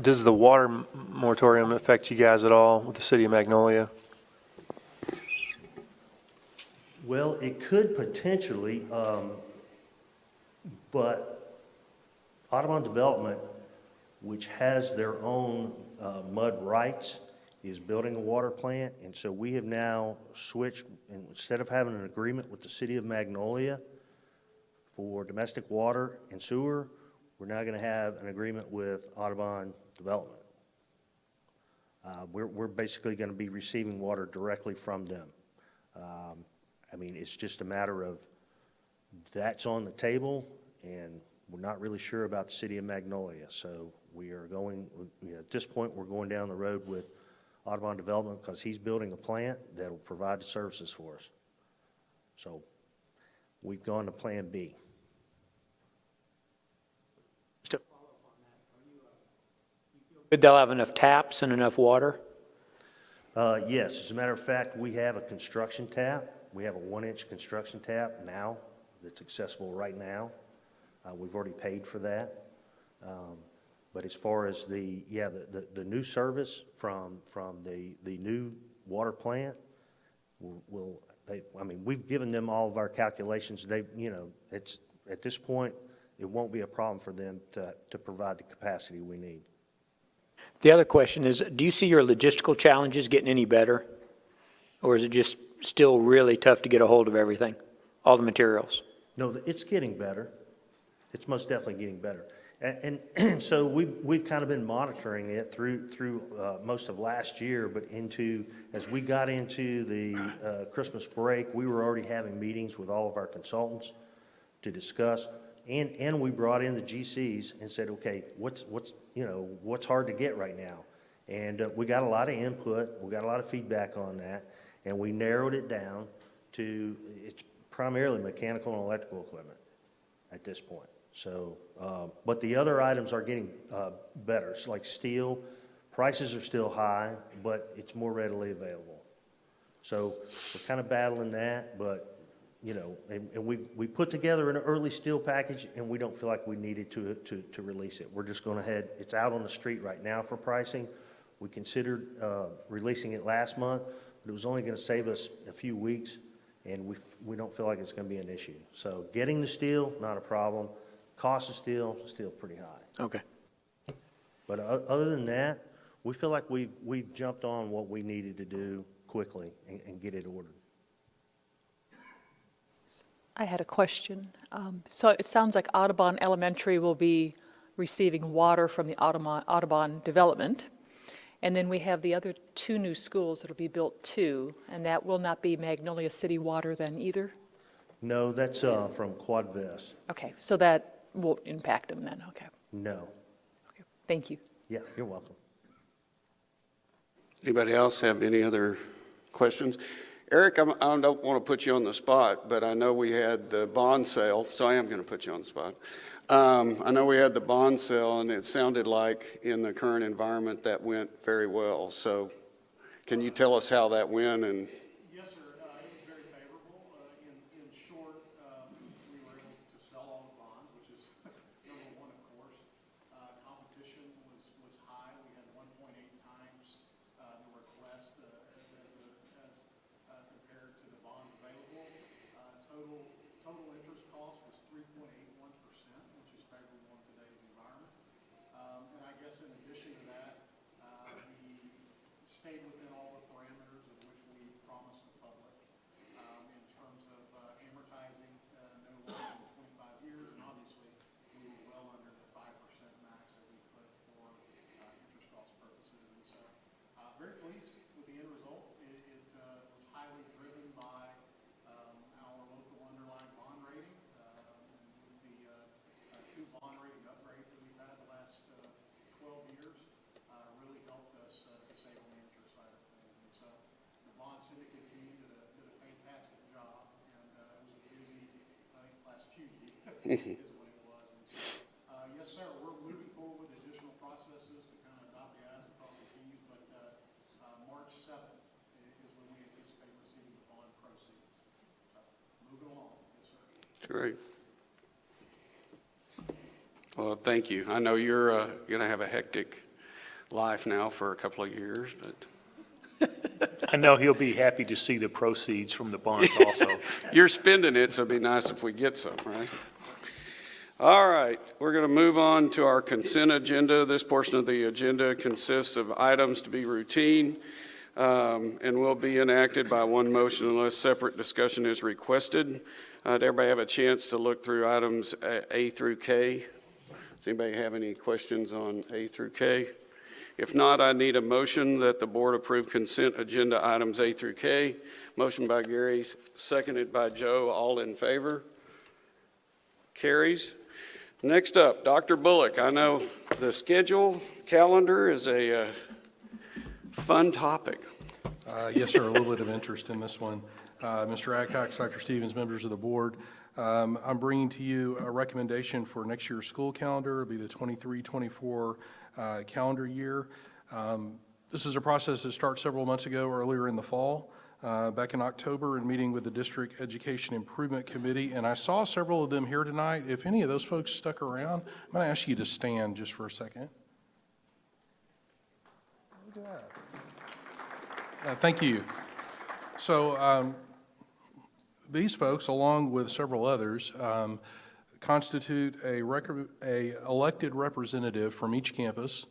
Does the water moratorium affect you guys at all with the city of Magnolia? Well, it could potentially, but Audubon Development, which has their own mud rights, is building a water plant. And so we have now switched, and instead of having an agreement with the city of Magnolia for domestic water and sewer, we're now going to have an agreement with Audubon Development. We're basically going to be receiving water directly from them. It's just a matter of that's on the table, and we're not really sure about the city of Magnolia. So we are going, at this point, we're going down the road with Audubon Development because he's building a plant that will provide the services for us. So we've gone to Plan B. They'll have enough taps and enough water? Yes, as a matter of fact, we have a construction tap. We have a 1-inch construction tap now that's accessible right now. We've already paid for that. But as far as the new service from the new water plant, we've given them all of our calculations. It's at this point, it won't be a problem for them to provide the capacity we need. The other question is, do you see your logistical challenges getting any better? Or is it just still really tough to get a hold of everything, all the materials? No, it's getting better. It's most definitely getting better. And so we've kind of been monitoring it through most of last year, but as we got into the Christmas break, we were already having meetings with all of our consultants to discuss. And we brought in the GCs and said, okay, what's hard to get right now? And we got a lot of input, we got a lot of feedback on that, and we narrowed it down to it's primarily mechanical and electrical equipment at this point. So, but the other items are getting better. It's like steel, prices are still high, but it's more readily available. So we're kind of battling that, but and we put together an early steel package, and we don't feel like we needed to release it. We're just going ahead. It's out on the street right now for pricing. We considered releasing it last month, but it was only going to save us a few weeks, and we don't feel like it's going to be an issue. So getting the steel, not a problem. Cost of steel, still pretty high. Okay. But other than that, we feel like we've jumped on what we needed to do quickly and get it ordered. I had a question. So it sounds like Audubon Elementary will be receiving water from the Audubon Development. And then we have the other 2 new schools that will be built too, and that will not be Magnolia City water then either? No, that's from Quadvest. Okay, so that won't impact them then, okay. No. Okay, thank you. Yeah, you're welcome. Anybody else have any other questions? Eric, I don't want to put you on the spot, but I know we had the bond sale, so I am going to put you on the spot. I know we had the bond sale, and it sounded like in the current environment that went very well. So can you tell us how that went? And Yes, sir. It was very favorable. In short, we were able to sell all the bonds, which is number one, of course. Competition was high. We had 1.8 times the request as compared to the bonds available. Total total interest cost was 3.81%, which is favorable in today's environment. And I guess in addition to that, we stayed within all the parameters of which we promised the public in terms of amortizing no longer than 25 years, and obviously we were well under the 5% max that we put for interest cost purposes. And so very pleased with the end result. It was highly driven by our local underlying bond rating, and with the two bond rating upgrades that we've had the last 12 years, really helped us to save on the interest side of things. And so the bond syndicate team did a fantastic job, and it was a busy, I think, last Tuesday is when it was. And so, yes, sir, we're moving forward with additional processes to kind of dot the i's and cross the t's, but March 7th is when we anticipate receiving the bond proceeds. So, moving along, yes, sir. Great. Well, thank you. I know you're going to have a hectic life now for a couple of years, but I know he'll be happy to see the proceeds from the bonds also. you're spending it, so it'd be nice if we get some, right? All right, we're going to move on to our consent agenda. This portion of the agenda consists of items to be routine and will be enacted by one motion unless separate discussion is requested. Did everybody have a chance to look through items A through K? Does anybody have any questions on A through K? If not, I need a motion that the board approve consent agenda items A through K. Motion by Gary, seconded by Joe. All in favor? Carries. Next up, Dr. Bullock. I know the schedule calendar is a fun topic. Yes, sir, a little bit of interest in this one. Mr. Adcox, Dr. Stevens, members of the board, I'm bringing to you a recommendation for next year's school calendar. It'll be the 23-24 calendar year. This is a process that started several months ago, earlier in the fall, back in October, in meeting with the District Education Improvement Committee, and I saw several of them here tonight. If any of those folks stuck around, I'm going to ask you to stand just for a second. Look at that. Thank you. So these folks, along with several others, constitute a elected representative from each campus,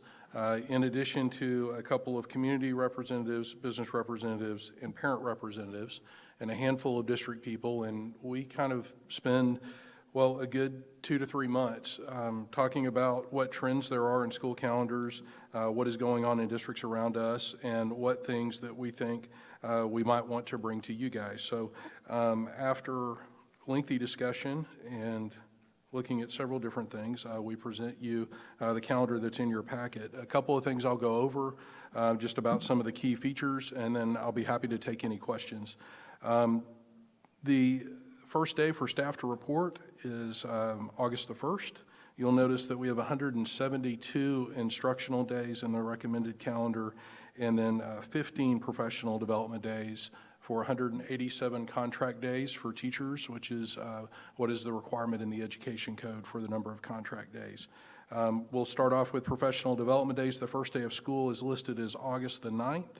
in addition to a couple of community representatives, business representatives, and parent representatives, and a handful of district people. And we kind of spend, well, a good 2 to 3 months talking about what trends there are in school calendars, what is going on in districts around us, and what things that we think we might want to bring to you guys. So after lengthy discussion and looking at several different things, we present you the calendar that's in your packet. A couple of things I'll go over, just about some of the key features, and then I'll be happy to take any questions. The first day for staff to report is August the 1st. You'll notice that we have 172 instructional days in the recommended calendar, and then 15 professional development days for 187 contract days for teachers, which is what is the requirement in the education code for the number of contract days. We'll start off with professional development days. The first day of school is listed as August the 9th.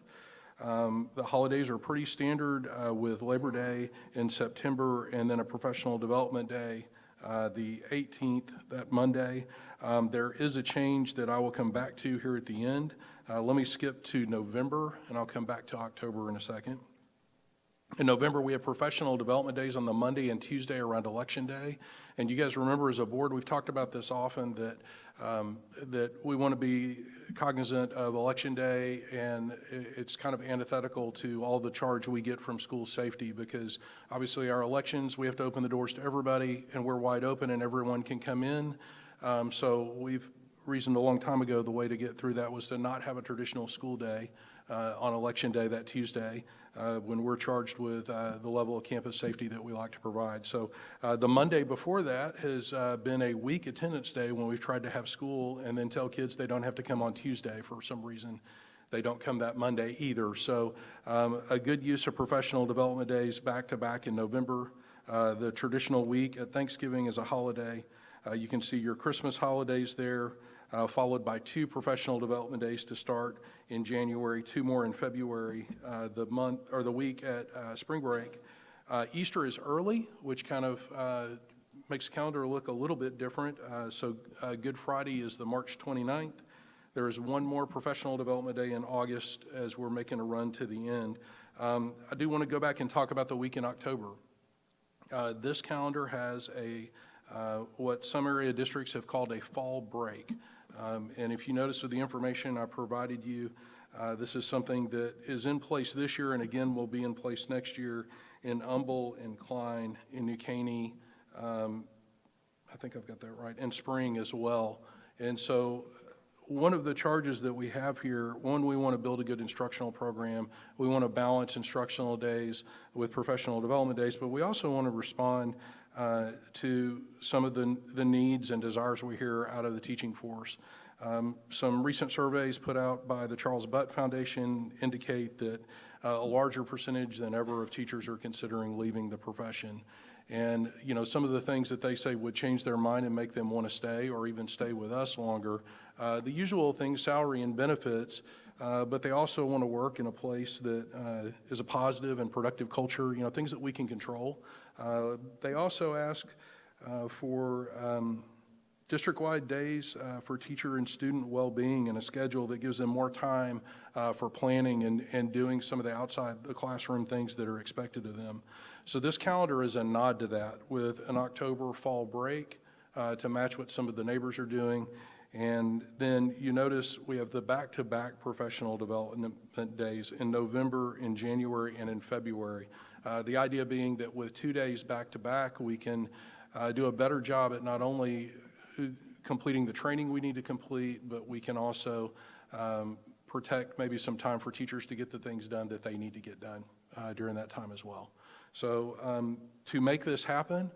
The holidays are pretty standard with Labor Day in September, and then a professional development day the 18th, that Monday. There is a change that I will come back to here at the end. Let me skip to November, and I'll come back to October in a second. In November, we have professional development days on the Monday and Tuesday around Election Day. And you guys remember, as a board, we've talked about this often, that that we want to be cognizant of Election Day, and it's kind of antithetical to all the charge we get from school safety, because obviously our elections, we have to open the doors to everybody, and we're wide open and everyone can come in. So we've reasoned a long time ago the way to get through that was to not have a traditional school day on Election Day, that Tuesday, when we're charged with the level of campus safety that we like to provide. So the Monday before that has been a weak attendance day when we've tried to have school and then tell kids they don't have to come on Tuesday for some reason. They don't come that Monday either. So a good use of professional development days back to back in November. The traditional week at Thanksgiving is a holiday. You can see your Christmas holidays there, followed by 2 professional development days to start in January, 2 more in February, the month or the week at spring break. Easter is early, which kind of makes the calendar look a little bit different. So Good Friday is the March 29th. There is one more professional development day in August as we're making a run to the end. I do want to go back and talk about the week in October. This calendar has what some area districts have called a fall break. And if you notice with the information I provided you, this is something that is in place this year and again will be in place next year in Humble, in Klein, in New Caney, I think I've got that right, and Spring as well. And so one of the charges that we have here, one, we want to build a good instructional program. We want to balance instructional days with professional development days, but we also want to respond to some of the needs and desires we hear out of the teaching force. Some recent surveys put out by the Charles Butt Foundation indicate that a larger percentage than ever of teachers are considering leaving the profession. And, you know, some of the things that they say would change their mind and make them want to stay or even stay with us longer. The usual things, salary and benefits, but they also want to work in a place that is a positive and productive culture, you know, things that we can control. They also ask for district-wide days for teacher and student well-being and a schedule that gives them more time for planning and doing some of the outside the classroom things that are expected of them. So this calendar is a nod to that with an October fall break to match what some of the neighbors are doing. And then you notice we have the back-to-back professional development days in November, in January, and in February. The idea being that with 2 days back-to-back, we can do a better job at not only completing the training we need to complete, but we can also protect maybe some time for teachers to get the things done that they need to get done during that time as well. So to make this happen,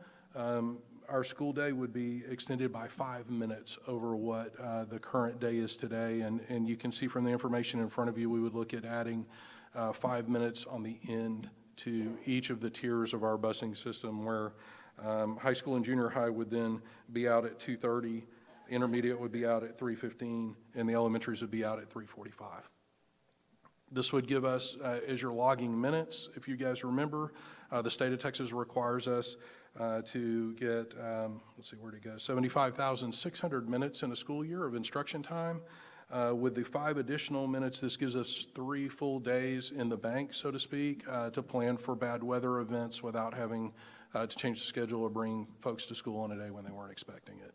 our school day would be extended by 5 minutes over what the current day is today. And you can see from the information in front of you, we would look at adding 5 minutes on the end to each of the tiers of our busing system, where high school and junior high would then be out at 2:30, intermediate would be out at 3:15, and the elementaries would be out at 3:45. This would give us, as you're logging minutes, if you guys remember, the state of Texas requires us to get, let's see, where'd it go, 75,600 minutes in a school year of instruction time. With the 5 additional minutes, this gives us 3 full days in the bank, so to speak, to plan for bad weather events without having to change the schedule or bring folks to school on a day when they weren't expecting it.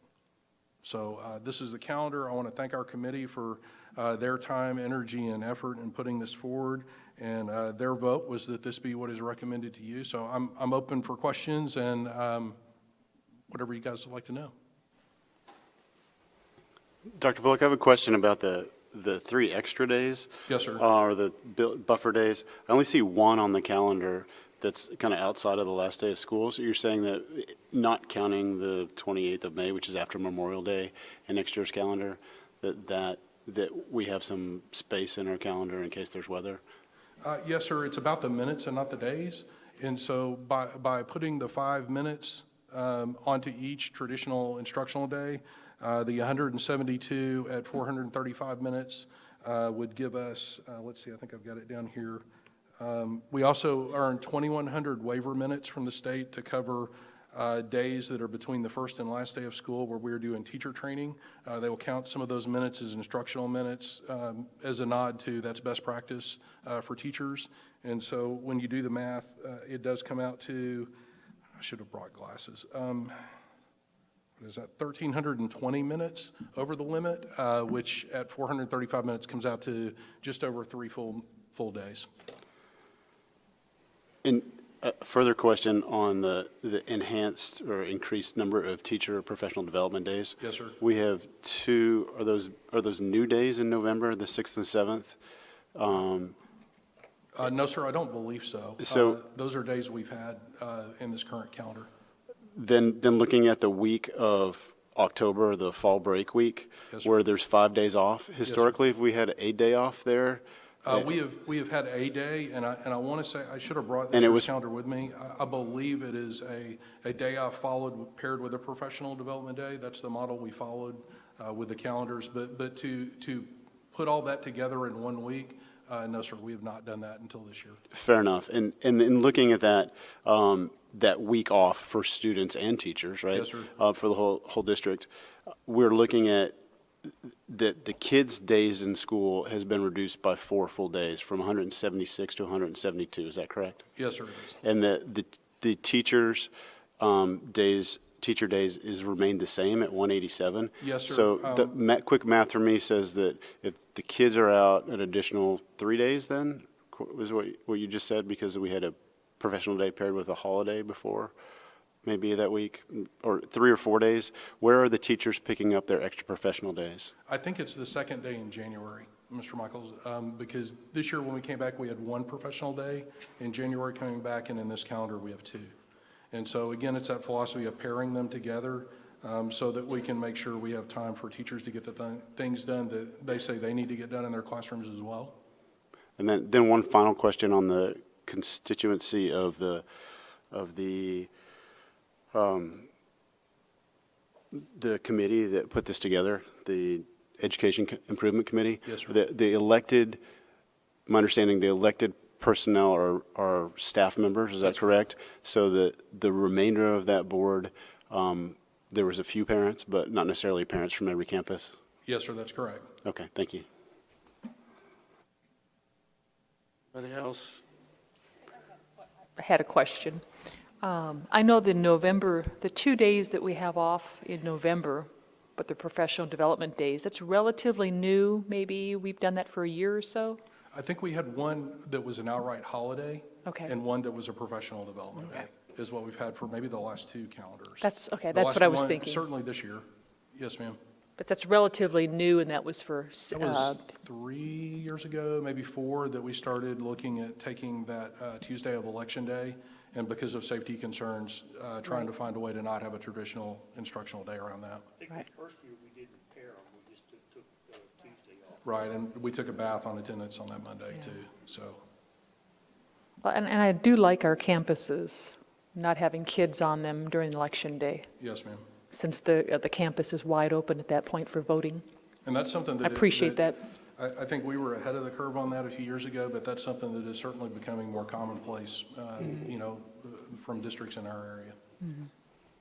So this is the calendar. I want to thank our committee for their time, energy, and effort in putting this forward. And their vote was that this be what is recommended to you. So I'm open for questions and whatever you guys would like to know. Dr. Bullock, I have a question about the 3 extra days. Yes, sir. Or the buffer days. I only see one on the calendar that's kind of outside of the last day of school. So you're saying that not counting the 28th of May, which is after Memorial Day, in next year's calendar, that we have some space in our calendar in case there's weather? Yes, sir. It's about the minutes and not the days. And so by putting the 5 minutes onto each traditional instructional day, the 172 at 435 minutes would give us, let's see, I think I've got it down here. We also earn 2,100 waiver minutes from the state to cover days that are between the first and last day of school where we're doing teacher training. They will count some of those minutes as instructional minutes as a nod to that's best practice for teachers. And so when you do the math, it does come out to, I should have brought glasses. What is that, 1,320 minutes over the limit, which at 435 minutes comes out to just over 3 full days. And a further question on the enhanced or increased number of teacher professional development days. Yes, sir. We have 2, are those new days in November, the 6th and 7th? No, sir, I don't believe so. So those are days we've had in this current calendar. Then looking at the week of October, the fall break week, Yes, sir. where there's 5 days off, historically, if we had a day off there, We have had a day, and I want to say, I should have brought And it this was- calendar with me. I believe it is a day off paired with a professional development day. That's the model we followed with the calendars. But to put all that together in 1 week No, sir, we have not done that until this year. Fair enough. And in looking at that, that week off for students and teachers, right? Yes, sir. For the whole district, we're looking at the kids' days in school has been reduced by 4 full days, from 176 to 172. Is that correct? Yes, sir, it is. And the teachers' teacher days is remained the same at 187? Yes, sir. So the quick math for me says that if the kids are out an additional 3 days, then was what you just said, because we had a professional day paired with a holiday before, maybe that week, or 3 or 4 days. Where are the teachers picking up their extra professional days? I think it's the second day in January, Mr. Michaels, because this year when we came back, we had 1 professional day. In January coming back, and in this calendar, we have 2. And so again, it's that philosophy of pairing them together so that we can make sure we have time for teachers to get the things done that they say they need to get done in their classrooms as well. And then one final question on the constituency of the committee that put this together, the Education Improvement Committee. Yes, sir. The elected, my understanding, the elected personnel are staff members, is that correct? So the remainder of that board, there was a few parents, but not necessarily parents from every campus? Yes, sir, that's correct. Okay, thank you. Anybody else? I had a question. I know the 2 days that we have off in November, but the professional development days, that's relatively new. Maybe we've done that for a year or so? I think we had one that was an outright holiday. Okay. And one that was a professional development day, is what we've had for maybe the last 2 calendars. That's The what last I was one, thinking. Certainly this year. Yes, ma'am. But that's relatively new, and that was for, That was 3 years ago, maybe 4, that we started looking at taking that Tuesday of Election Day, and because of safety concerns, trying to find a way to not have a traditional instructional day around that. I think the first year we didn't pair them, we just took Tuesday off. Right, and we took a bath on attendance on that Monday too, so. Well, and I do like our campuses not having kids on them during Election Day, Yes, ma'am. since the campus is wide open at that point for voting. And that's something that. I appreciate that. I think we were ahead of the curve on that a few years ago, but that's something that is certainly becoming more commonplace, from districts in our area.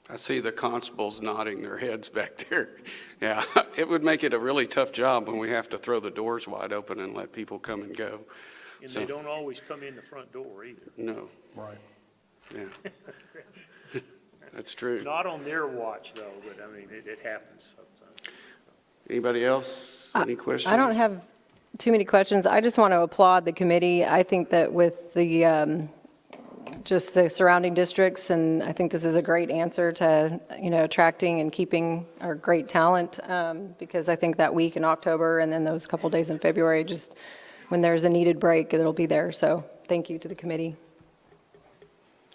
I see the constables nodding their heads back there. Yeah, it would make it a really tough job when we have to throw the doors wide open and let people come and go. And So- they don't always come in the front door either. No, Right. yeah. That's true. Not on their watch though, but I mean, it happens sometimes. Anybody else? Any questions? I don't have too many questions. I just want to applaud the committee. I think that with the, just the surrounding districts, and I think this is a great answer to, attracting and keeping our great talent, because I think that week in October and then those couple days in February, just when there's a needed break, it'll be there. So thank you to the committee.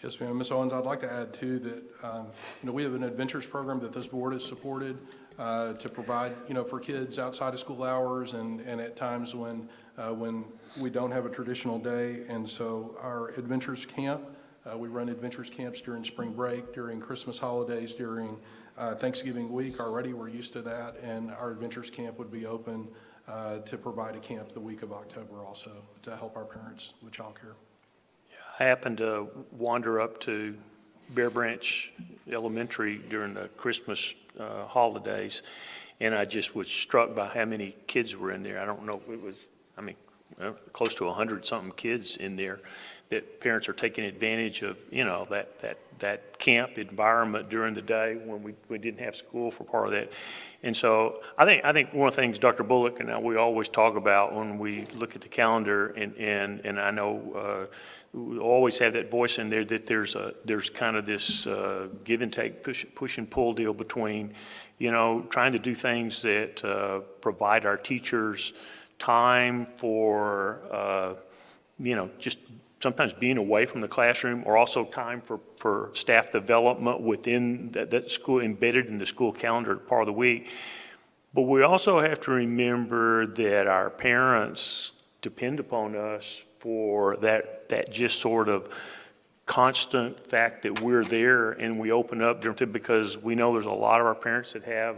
Yes, ma'am. Ms. Owens, I'd like to add too that, we have an adventures program that this board has supported to provide, for kids outside of school hours and at times when we don't have a traditional day. And so our adventures camp, we run adventures camps during spring break, during Christmas holidays, during Thanksgiving week. Already we're used to that, and our adventures camp would be open to provide a camp the week of October also to help our parents with childcare. I happened to wander up to Bear Branch Elementary during the Christmas holidays, and I just was struck by how many kids were in there. I don't know if it was, close to 100-something kids in there, that parents are taking advantage of, that camp environment during the day when we didn't have school for part of that. And so I think one of the things Dr. Bullock and I, we always talk about when we look at the calendar, and I know we always have that voice in there, that there's kind of this give and take, push and pull deal between, trying to do things that provide our teachers time for, just sometimes being away from the classroom, or also time for staff development within that school, embedded in the school calendar part of the week. But we also have to remember that our parents depend upon us for that just sort of constant fact that we're there and we open up because we know there's a lot of our parents that have,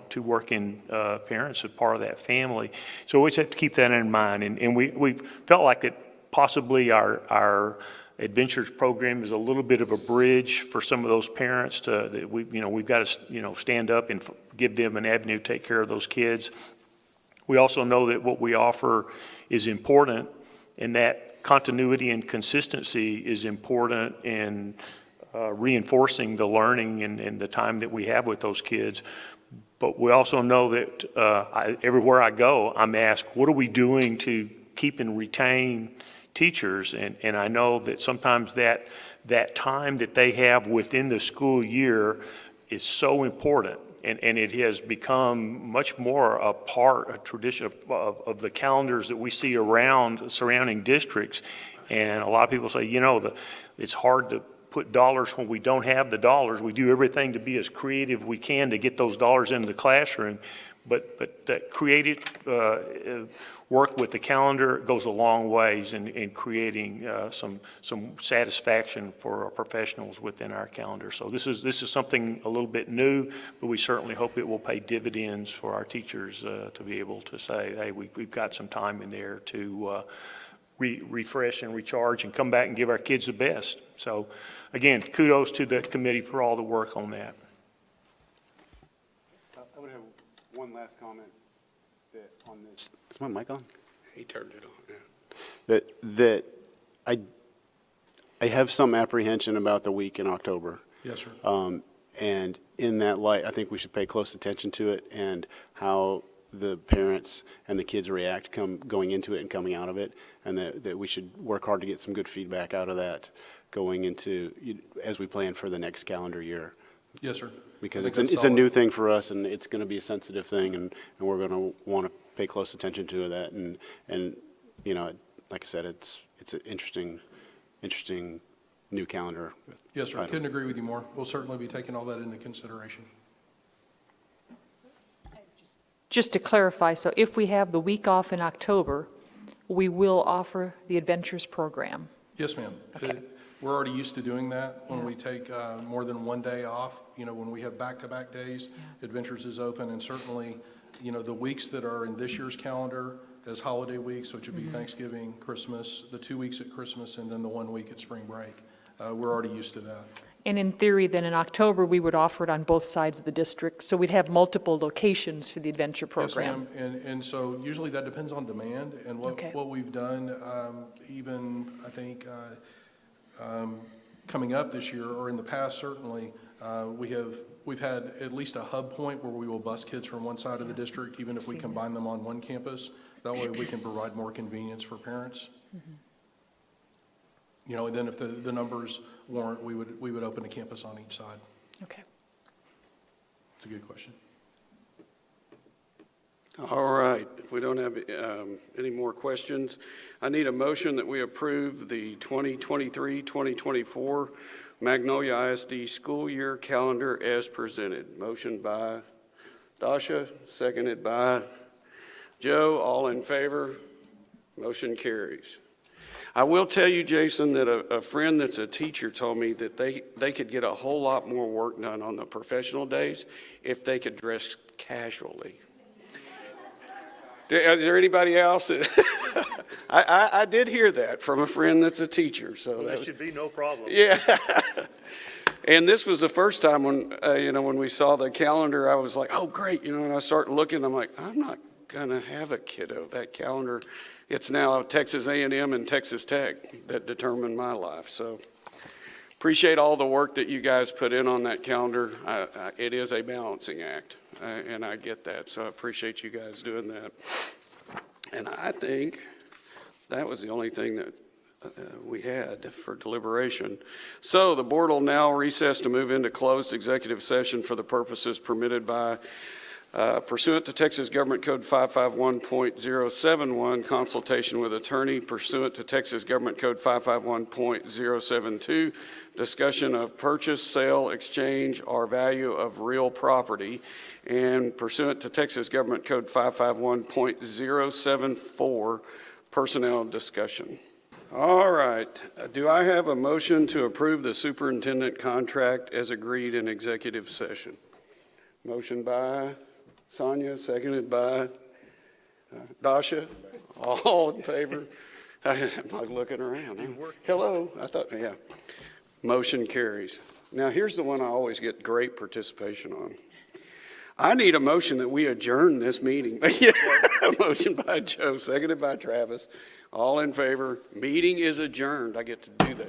two working parents as part of that family. So we always have to keep that in mind. And we felt like that possibly our Adventures program is a little bit of a bridge for some of those parents that we've got to, stand up and give them an avenue to take care of those kids. We also know that what we offer is important, and that continuity and consistency is important in reinforcing the learning and the time that we have with those kids. But we also know that everywhere I go, I'm asked, what are we doing to keep and retain teachers? And I know that sometimes that time that they have within the school year is so important. And it has become much more a tradition of the calendars that we see around surrounding districts. And a lot of people say, it's hard to put dollars when we don't have the dollars. We do everything to be as creative we can to get those dollars into the classroom. But that creative work with the calendar goes a long ways in creating some satisfaction for our professionals within our calendar. So this is something a little bit new, but we certainly hope it will pay dividends for our teachers to be able to say, hey, we've got some time in there to refresh and recharge and come back and give our kids the best. So again, kudos to the committee for all the work on that. I would have one last comment on this. Is my mic on? He turned it on, yeah. That I have some apprehension about the week in October. Yes, sir. And in that light, I think we should pay close attention to it and how the parents and the kids react going into it and coming out of it, and that we should work hard to get some good feedback out of that going into, as we plan for the next calendar year. Yes, sir. Because it's a new thing for us, and it's going to be a sensitive thing, and we're going to want to pay close attention to that. And like I said, it's an interesting new calendar. Yes, sir. Couldn't agree with you more. We'll certainly be taking all that into consideration. Just to clarify, so if we have the week off in October, we will offer the Adventures program. Yes, ma'am. Okay. We're already used to doing that when we take more than one day off. When we have back-to-back days, Adventures is open, and certainly, the weeks that are in this year's calendar as holiday weeks, which would be Thanksgiving, Christmas, the 2 weeks at Christmas, and then the 1 week at spring break. We're already used to that. And in theory, then in October, we would offer it on both sides of the district, so we'd have multiple locations for the Adventure program. Yes, ma'am. And so usually that depends on demand, and what we've done, even I think coming up this year, or in the past certainly, we've had at least a hub point where we will bus kids from one side of the district, even if we combine them on one campus. That way we can provide more convenience for parents. And then if the numbers warrant, we would open a campus on each side. Okay. It's a good question. All right, if we don't have any more questions, I need a motion that we approve the 2023-2024 Magnolia ISD school year calendar as presented. Motion by Dasha, seconded by Joe. All in favor? Motion carries. I will tell you, Jason, that a friend that's a teacher told me that they could get a whole lot more work done on the professional days if they could dress casually. Is there anybody else? I did hear that from a friend that's a teacher. So that should be no problem. Yeah. And this was the first time when we saw the calendar, I was like, oh, great. And I start looking, I'm like, I'm not going to have a kiddo. That calendar, it's now Texas A&M and Texas Tech that determine my life. So appreciate all the work that you guys put in on that calendar. It is a balancing act, and I get that. So I appreciate you guys doing that. And I think that was the only thing that we had for deliberation. So the board will now recess to move into closed executive session for the purposes permitted by pursuant to Texas Government Code 551.071, consultation with attorney, pursuant to Texas Government Code 551.072, discussion of purchase, sale, exchange, or value of real property, and pursuant to Texas Government Code 551.074, personnel discussion. All right. Do I have a motion to approve the superintendent contract as agreed in executive session? Motion by Sonia, seconded by Dasha. All in favor? I'm not looking around. Hello, I thought, yeah. Motion carries. Now, here's the one I always get great participation on. I need a motion that we adjourn this meeting. Yeah, a motion by Joe, seconded by Travis. All in favor. Meeting is adjourned. I get to do that.